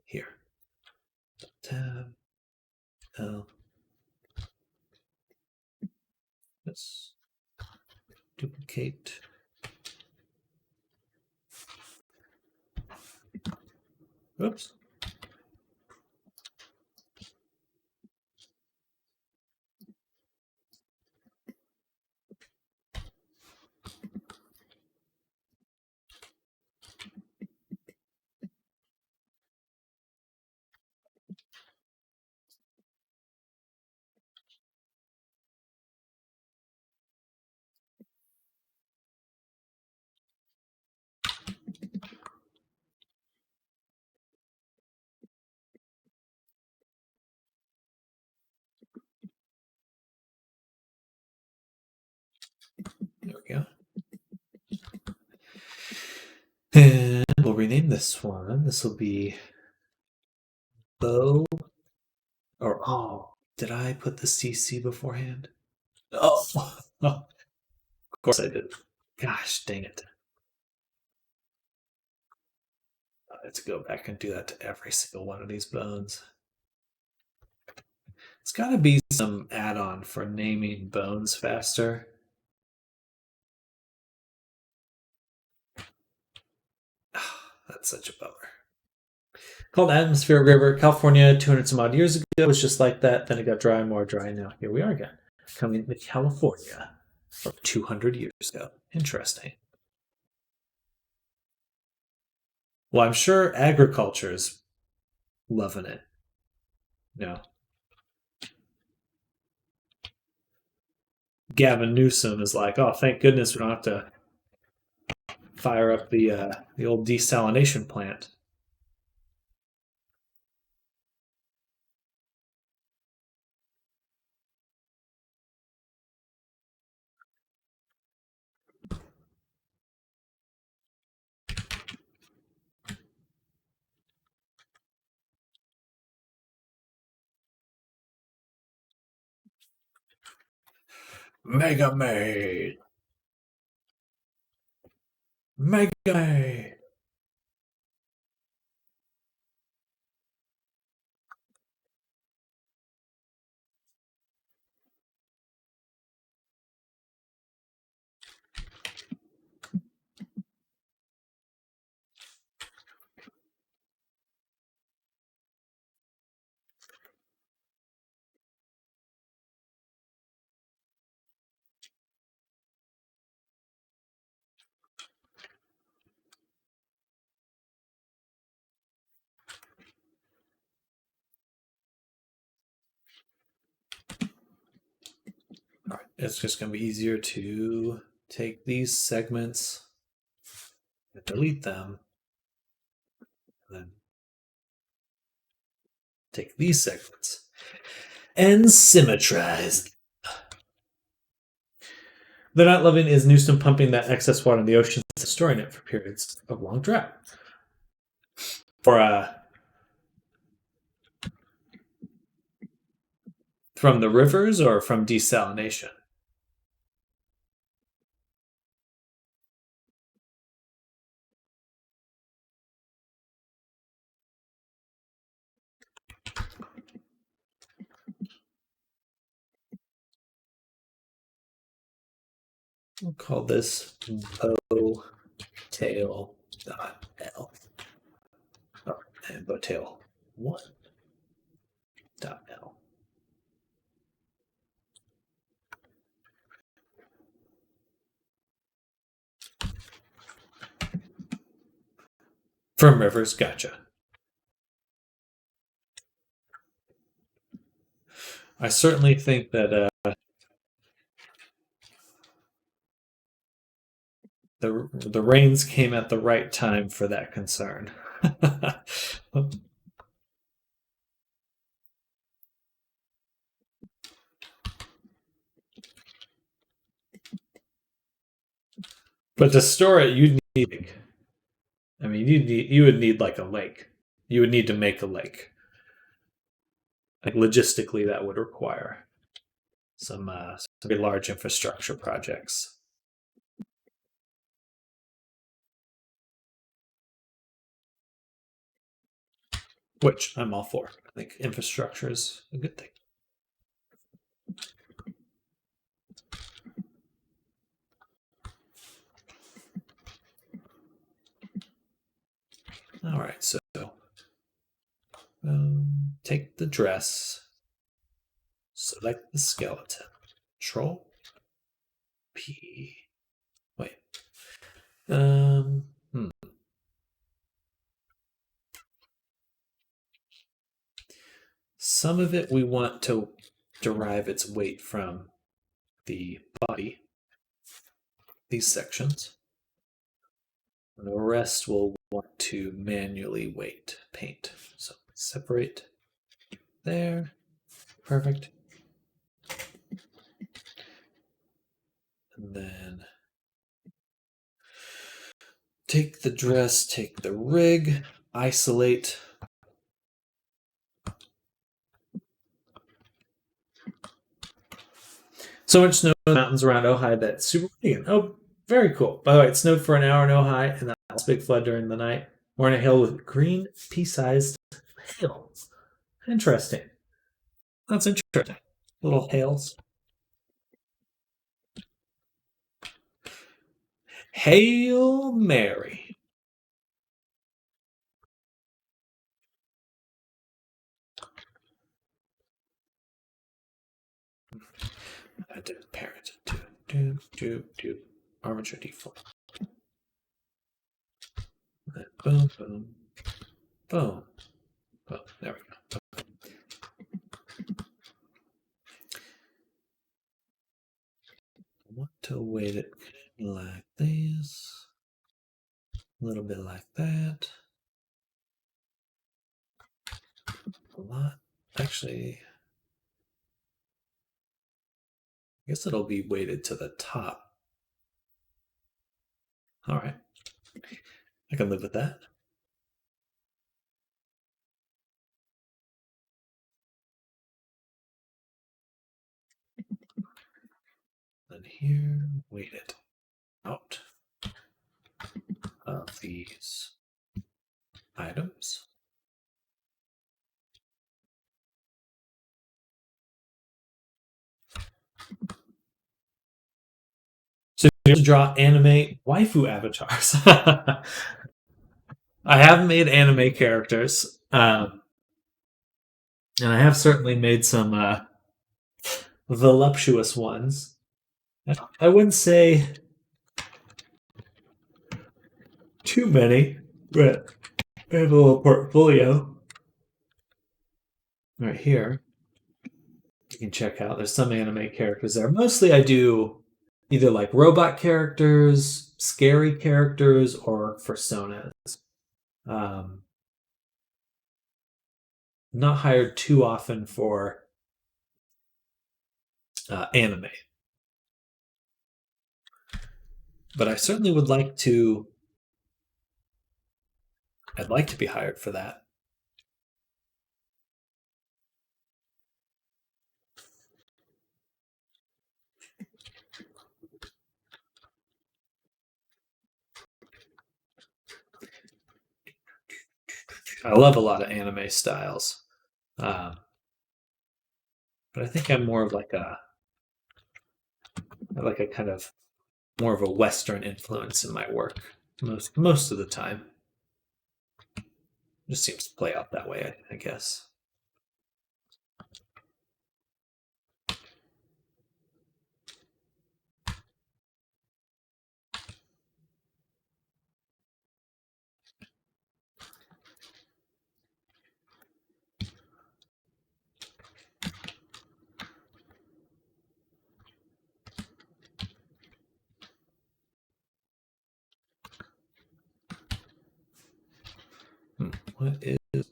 here. Tab L. Let's duplicate. Oops. There we go. And we'll rename this one. This will be bow. Or, oh, did I put the CC beforehand? Oh, of course I did. Gosh, dang it. I have to go back and do that to every single one of these bones. It's got to be some add-on for naming bones faster. That's such a bummer. Called Atmospheric River, California, 200 some odd years ago. It was just like that. Then it got dry, more dry. Now here we are again, coming to California from 200 years ago. Interesting. Well, I'm sure agriculture's loving it. No. Gavin Newsom is like, oh, thank goodness we don't have to fire up the old desalination plant. Mega Maid. Mega Maid. All right, it's just going to be easier to take these segments and delete them, and then take these segments and symmetrize. They're not loving is Newsom pumping that excess water in the ocean and storing it for periods of long drought. For from the rivers or from desalination? We'll call this bow tail dot L. Oh, and bow tail 1 dot L. From rivers, gotcha. I certainly think that the rains came at the right time for that concern. But to store it, you'd need. I mean, you would need like a lake. You would need to make a lake. Like logistically, that would require some very large infrastructure projects. Which I'm all for. I think infrastructure is a good thing. All right, so take the dress, select the skeleton, Control P. Wait. Some of it we want to derive its weight from the body, these sections. And the rest we'll want to manually weight paint. So separate there. Perfect. And then take the dress, take the rig, isolate. So much snow in the mountains around Ojai that's super pretty. Oh, very cool. By the way, it snowed for an hour in Ojai, and that was a big flood during the night. We're on a hill with green, pea-sized hills. Interesting. That's interesting. Little hails. Hail Mary. I did parent. Do. Armature default. Boom, boom, boom, boom. There we go. I want to weight it like this. A little bit like that. A lot. Actually, I guess it'll be weighted to the top. All right. I can live with that. Then here, weight it out of these items. So you have to draw anime waifu avatars. I have made anime characters, and I have certainly made some voluptuous ones. I wouldn't say too many, but I have a little portfolio right here. You can check out. There's some anime characters there. Mostly I do either like robot characters, scary characters, or personas. Not hired too often for anime, but I certainly would like to. I'd like to be hired for that. I love a lot of anime styles, but I think I'm more of like a kind of more of a Western influence in my work most of the time. It just seems to play out that way, I guess. What is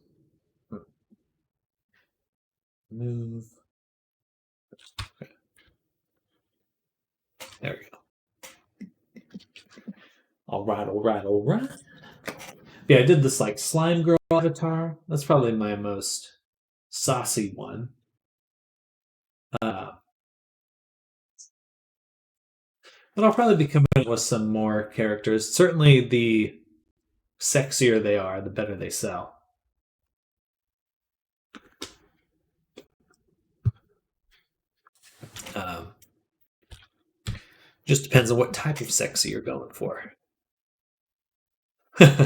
move? Okay. There we go. All right. Yeah, I did this like slime girl avatar. That's probably my most saucy one. But I'll probably be coming up with some more characters. Certainly, the sexier they are, the better they sell. Um, just depends on what type of sexy you're going for. do,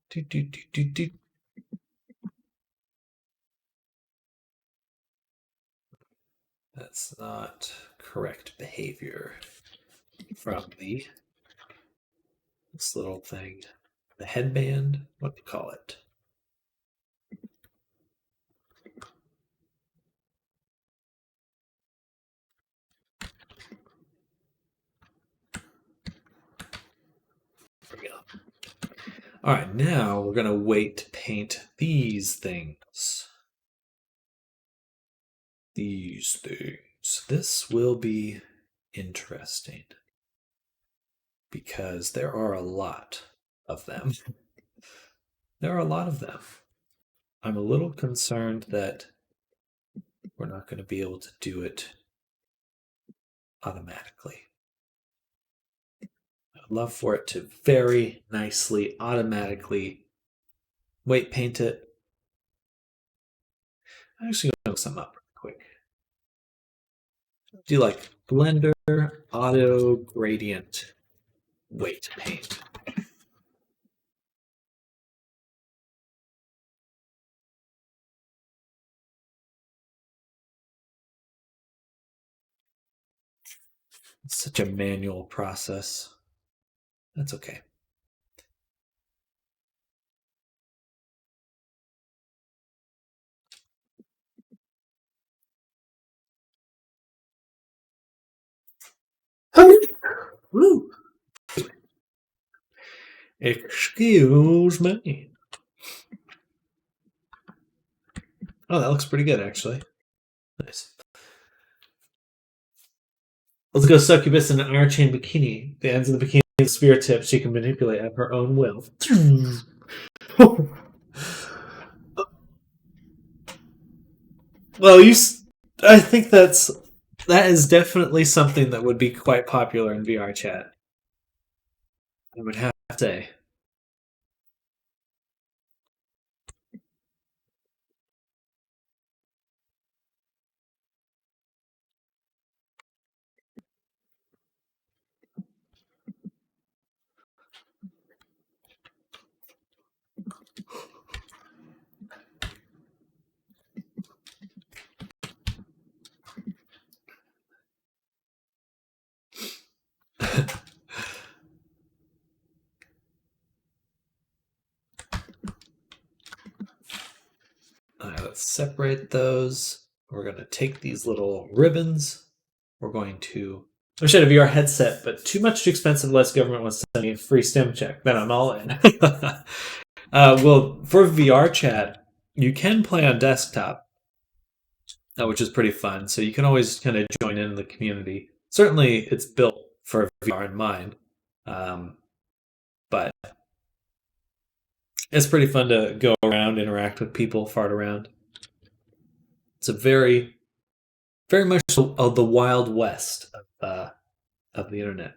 do, do, do, do. That's not correct behavior from this little thing. The headband, what do you call it? There we go. All right, now we're going to wait to paint these things. these things. This will be interesting because there are a lot of them. There are a lot of them. I'm a little concerned that we're not going to be able to do it automatically. I'd love for it to very nicely, automatically weight paint it. I'm actually going to look some up real quick. Do you like Blender Auto Gradient Weight Paint? It's such a manual process. That's okay. Woo. Excuse me. Oh, that looks pretty good, actually. Nice. Let's go succubus in an iron chain bikini. The ends of the bikini are spear tips she can manipulate at her own will. Well, I think that is definitely something that would be quite popular in VR chat. I would have to say. Alright, let's separate those. We're going to take these little ribbons. We're going to. I wish I had a VR headset, but too much too expensive. Less government wants to send me a free stim check. Then I'm all in. Well, for VR chat, you can play on desktop, which is pretty fun. So you can always kind of join in the community. Certainly, it's built for VR in mind, but it's pretty fun to go around, interact with people, fart around. It's a very, very much of the wild west of the internet.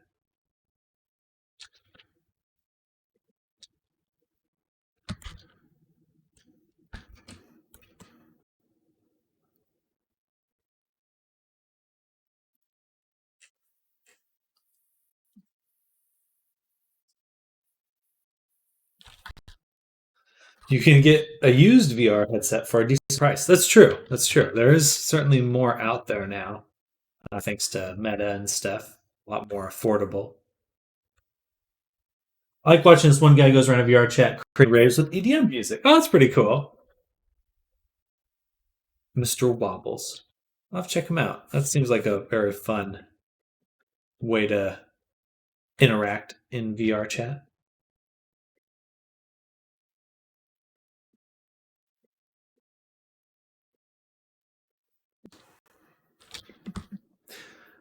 You can get a used VR headset for a decent price. That's true. That's true. There is certainly more out there now, thanks to Meta and stuff. A lot more affordable. I like watching this one guy goes around a VR chat creating raves with EDM music. Oh, that's pretty cool. Mr. Wobbles. I'll have to check him out. That seems like a very fun way to interact in VR chat.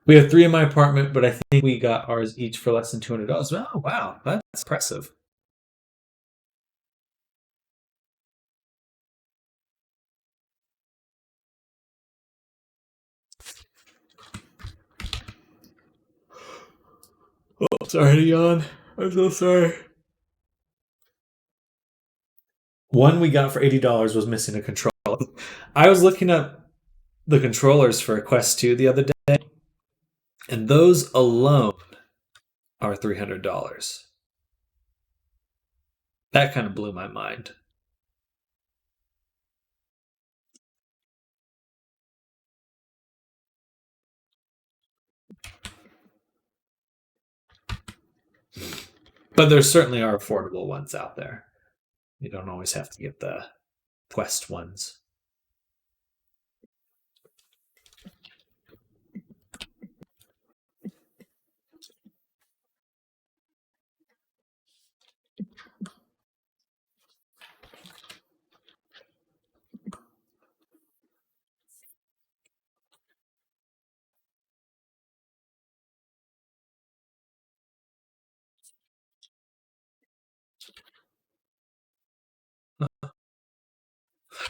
We have 3 in my apartment, but I think we got ours each for less than $200. Oh, wow. That's impressive. Oh, sorry to yawn. I'm so sorry. One we got for $80 was missing a controller. I was looking up the controllers for Quest 2 the other day, and those alone are $300. That kind of blew my mind. But there certainly are affordable ones out there. You don't always have to get the Quest ones.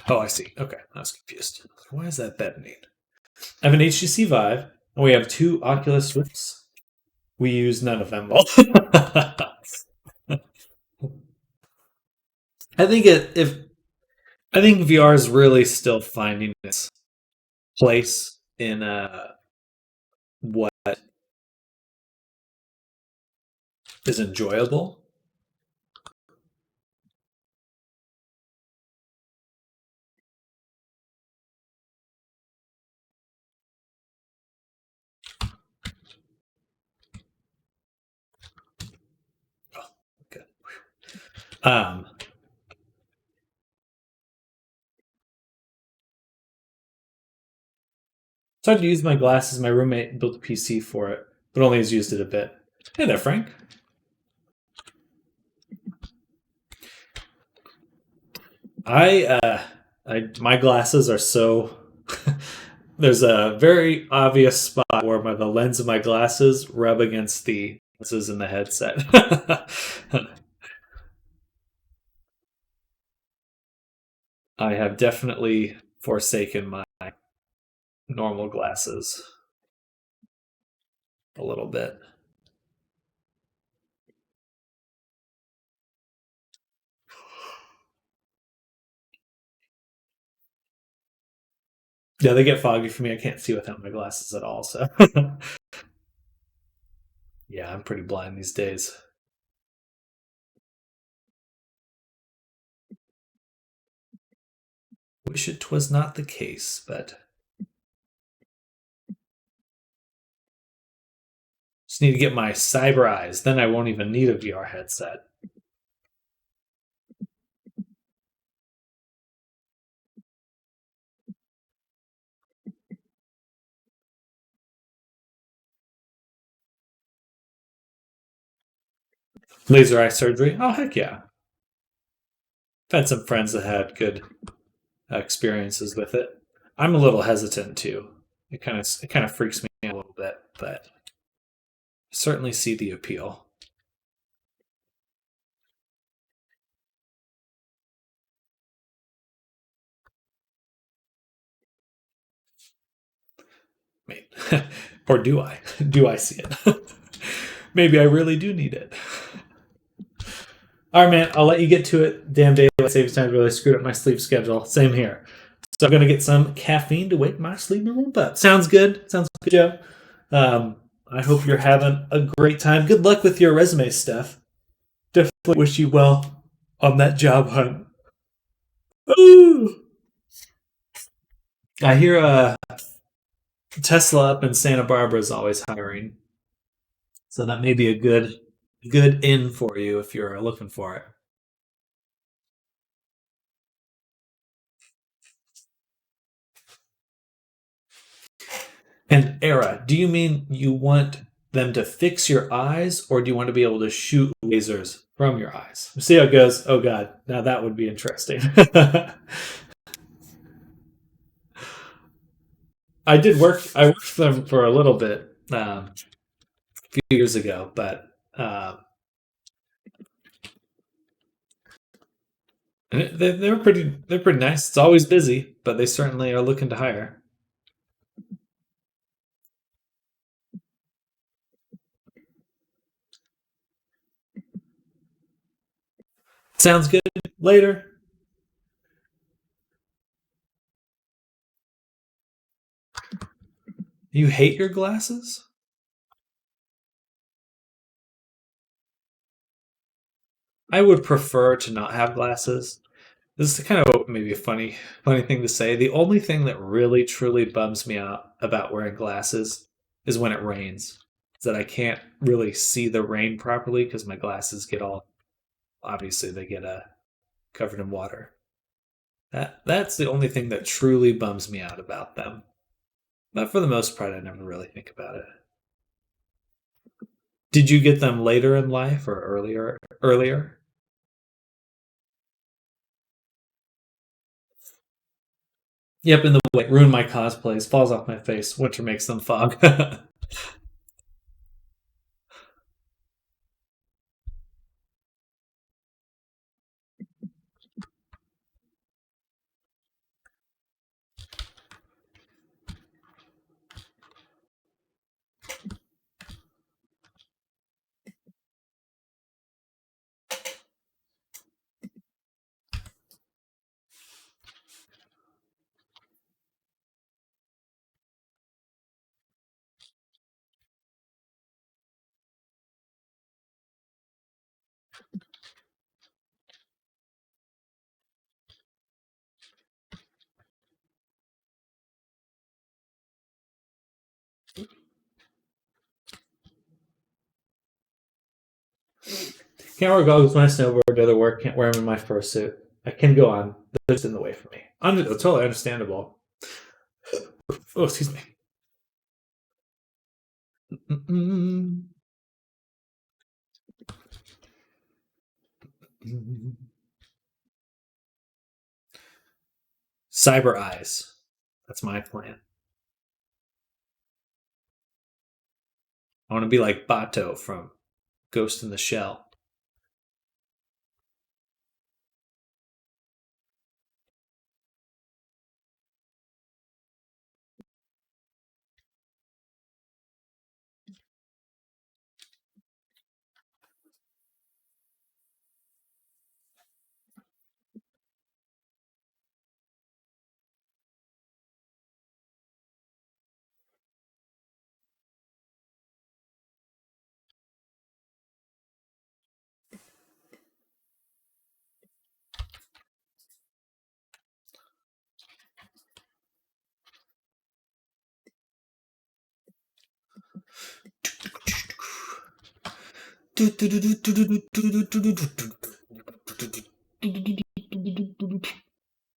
Oh, I see. Okay, I was confused. Why is that bed neat? I have an HTC Vive, and we have two Oculus Rifts. We use none of them. All. I think if I think VR is really still finding its place in what is enjoyable. Oh, good. Um, Started to use my glasses. My roommate built a PC for it, but only has used it a bit. Hey there, Frank. My glasses are so. There's a very obvious spot where the lens of my glasses rub against the lenses in the headset. I have definitely forsaken my normal glasses a little bit. Yeah, they get foggy for me. I can't see without my glasses at all. So, yeah, I'm pretty blind these days. Wish it was not the case, but just need to get my cyber eyes. Then I won't even need a VR headset. Laser eye surgery? Oh, heck yeah. I've had some friends that had good experiences with it. I'm a little hesitant too. It kind of freaks me out a little bit, but I certainly see the appeal. Wait, or do I? Do I see it? Maybe I really do need it. All right, man. I'll let you get to it. Damn daylight savings time really screwed up my sleep schedule. Same here. So I'm gonna get some caffeine to wake my sleeping room up. Sounds good. Sounds good, Joe. I hope you're having a great time. Good luck with your resume stuff. Definitely wish you well on that job hunt. Ooh. I hear Tesla up in Santa Barbara is always hiring, so that may be a good in for you if you're looking for it. And Era, do you mean you want them to fix your eyes, or do you want to be able to shoot lasers from your eyes? See how it goes. Oh God, now that would be interesting. I did work. I worked for them for a little bit a few years ago, but they're pretty. They're pretty nice. It's always busy, but they certainly are looking to hire. Sounds good. Later. You hate your glasses? I would prefer to not have glasses. This is kind of maybe a funny thing to say. The only thing that really truly bums me out about wearing glasses is when it rains. Is that I can't really see the rain properly because my glasses get all obviously they get covered in water. That's the only thing that truly bums me out about them. But for the most part, I never really think about it. Did you get them later in life or earlier? Earlier? Yep, in the way. Ruin my cosplays. Falls off my face. Winter makes them fog. Can't wear goggles when I snowboard, go to work, can't wear them in my fursuit. I can go on. They're just in the way for me. Totally understandable. Oh, excuse me. Cyber eyes. That's my plan. I want to be like Bato from Ghost in the Shell.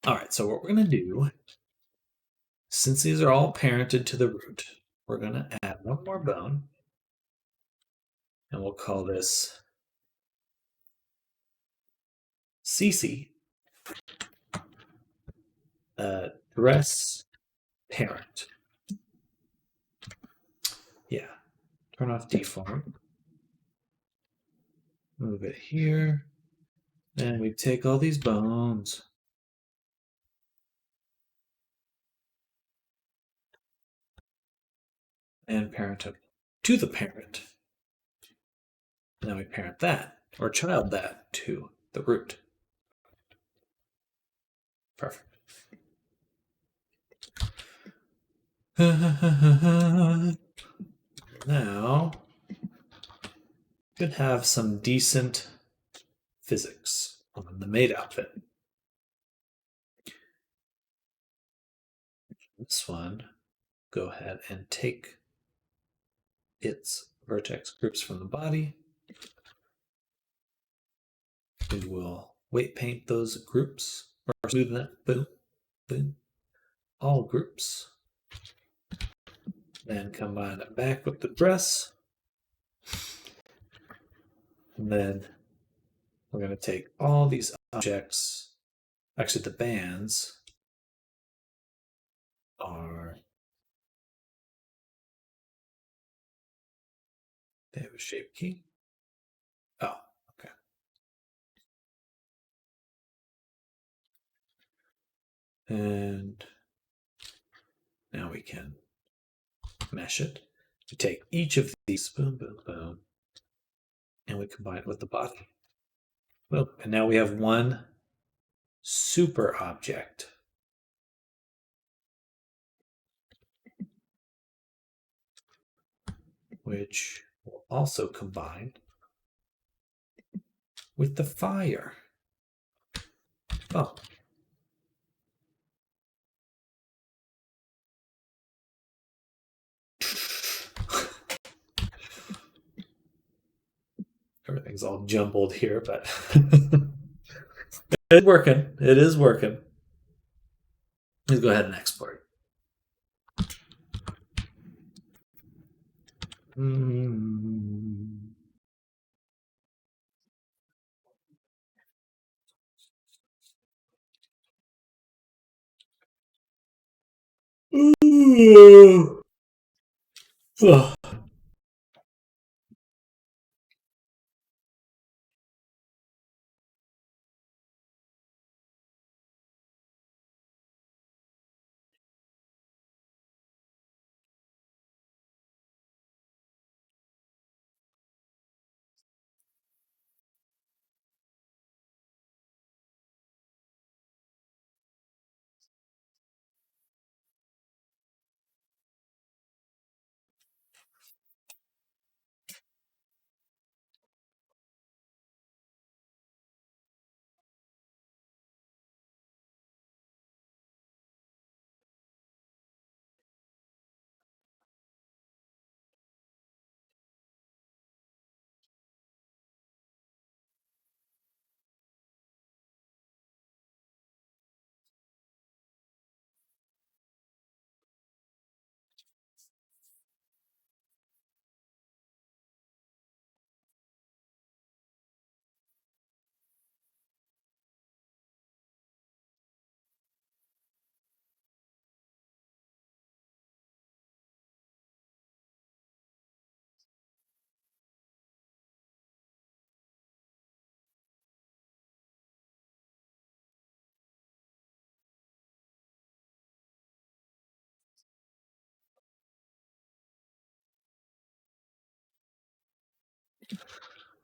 All right, so what we're going to do, since these are all parented to the root, we're going to add one more bone, and we'll call this CC, dress parent. Yeah, turn off deform. Move it here. And we take all these bones. And parent them to the parent. And then we parent that, or child that, to the root. Perfect. Now, should have some decent physics on the maid outfit. This one, go ahead and take its vertex groups from the body. We will weight paint those groups, or smooth that, boom, boom, all groups. Then combine it back with the dress. And then we're going to take all these objects, actually the bands are, they have a shape key. Oh, okay. And now we can mesh it. We take each of these, boom, boom, boom, and we combine it with the body. Well, and now we have one super object. Which will also combine with the fire. Oh. Everything's all jumbled here, but it's working. It is working. Let's go ahead and export. Oh.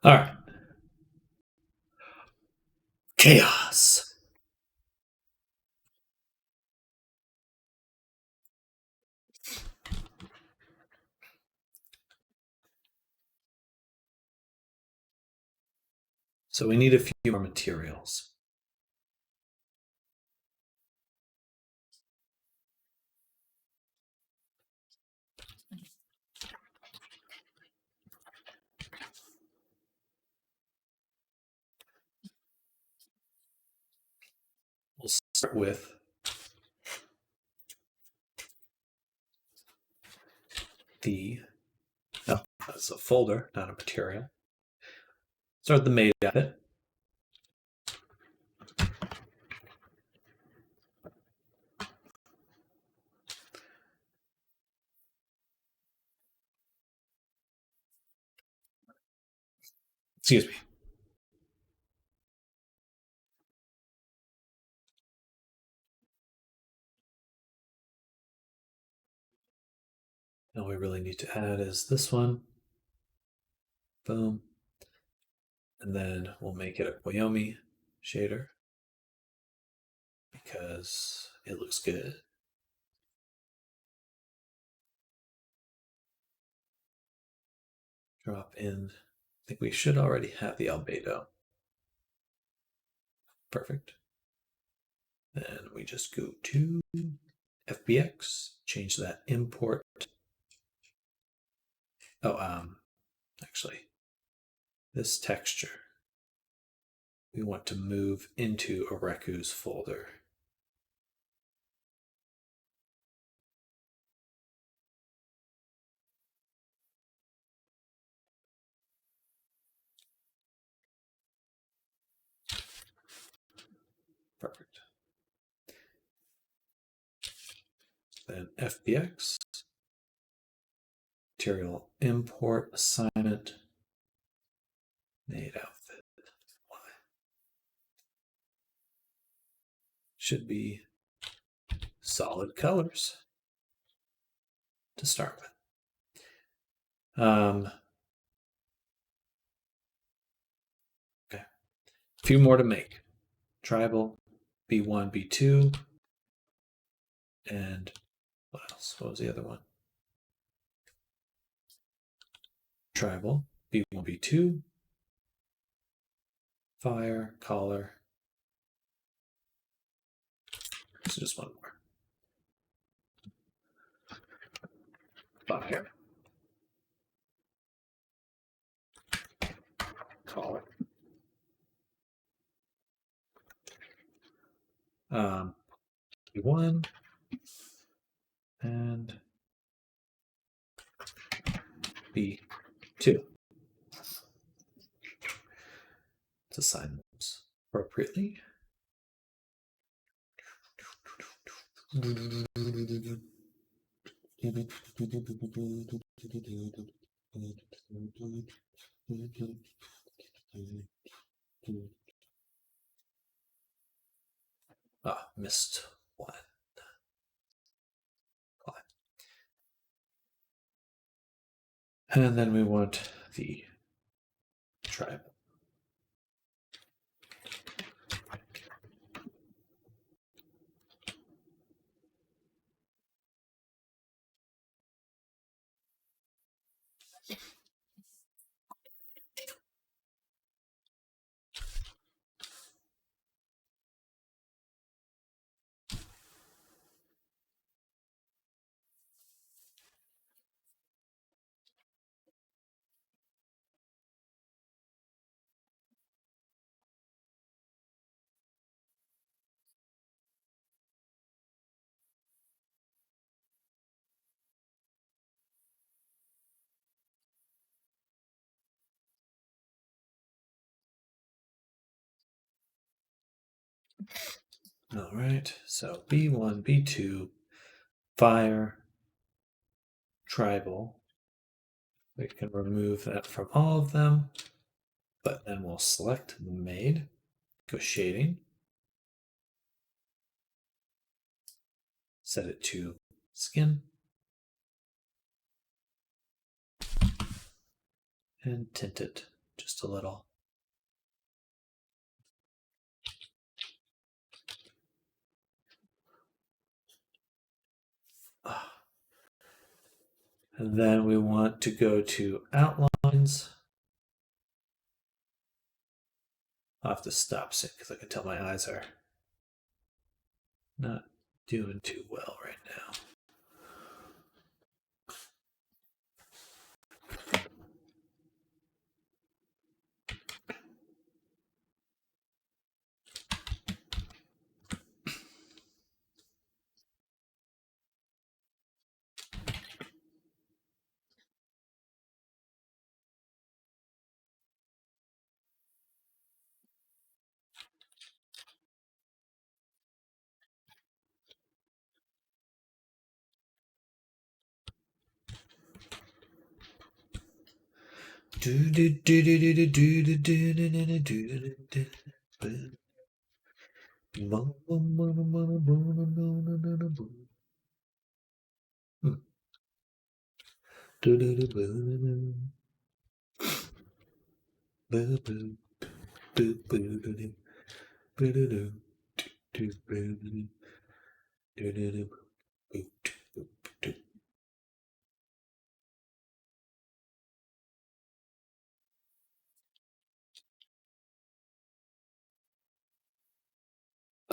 All right. Chaos. So we need a few more materials. We'll start with that's a folder, not a material. Start the made of it. Excuse me. All we really need to add is this one. Boom. And then we'll make it a Koyomi shader because it looks good. Drop in. I think we should already have the albedo. Perfect. Then we just go to FBX, change that import. Oh, actually, this texture we want to move into Areku's folder. Perfect. Then FBX, material import assignment, made outfit. Should be solid colors to start with. Okay, a few more to make. Tribal, B1, B2, and what else? What was the other one? Tribal, B1, B2, fire, collar. So just one more. Fire, collar. B1 and B2. Let's assign those appropriately. Ah, missed one. And then we want the tribe. All right, so B1, B2, fire, tribal. We can remove that from all of them, but then we'll select the made, go shading, set it to skin, and tint it just a little. And then we want to go to outlines. I'll have to stop soon because I can tell my eyes are not doing too well right now.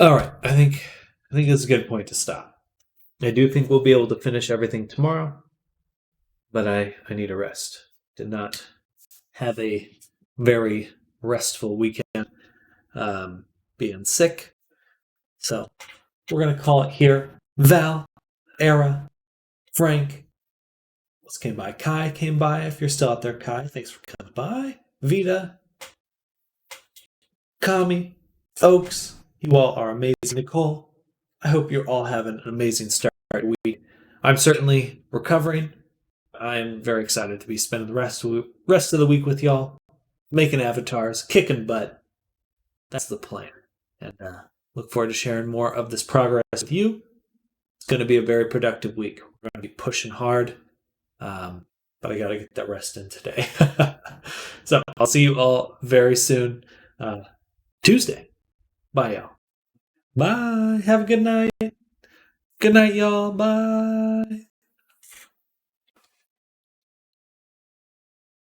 All right, I think it's a good point to stop. I do think we'll be able to finish everything tomorrow, but I need a rest. Did not have a very restful weekend, being sick. So we're gonna call it here. Val, Era, Frank, let's came by. Kai came by. If you're still out there, Kai, thanks for coming by. Vita, Kami, Oaks, you all are amazing. Nicole, I hope you're all having an amazing start to the week. I'm certainly recovering. I'm very excited to be spending the rest of the week with y'all, making avatars, kicking butt. That's the plan. And look forward to sharing more of this progress with you. It's going to be a very productive week. We're going to be pushing hard, but I got to get that rest in today. So I'll see you all very soon. Tuesday. Bye, y'all. Bye. Have a good night. Good night, y'all. Bye.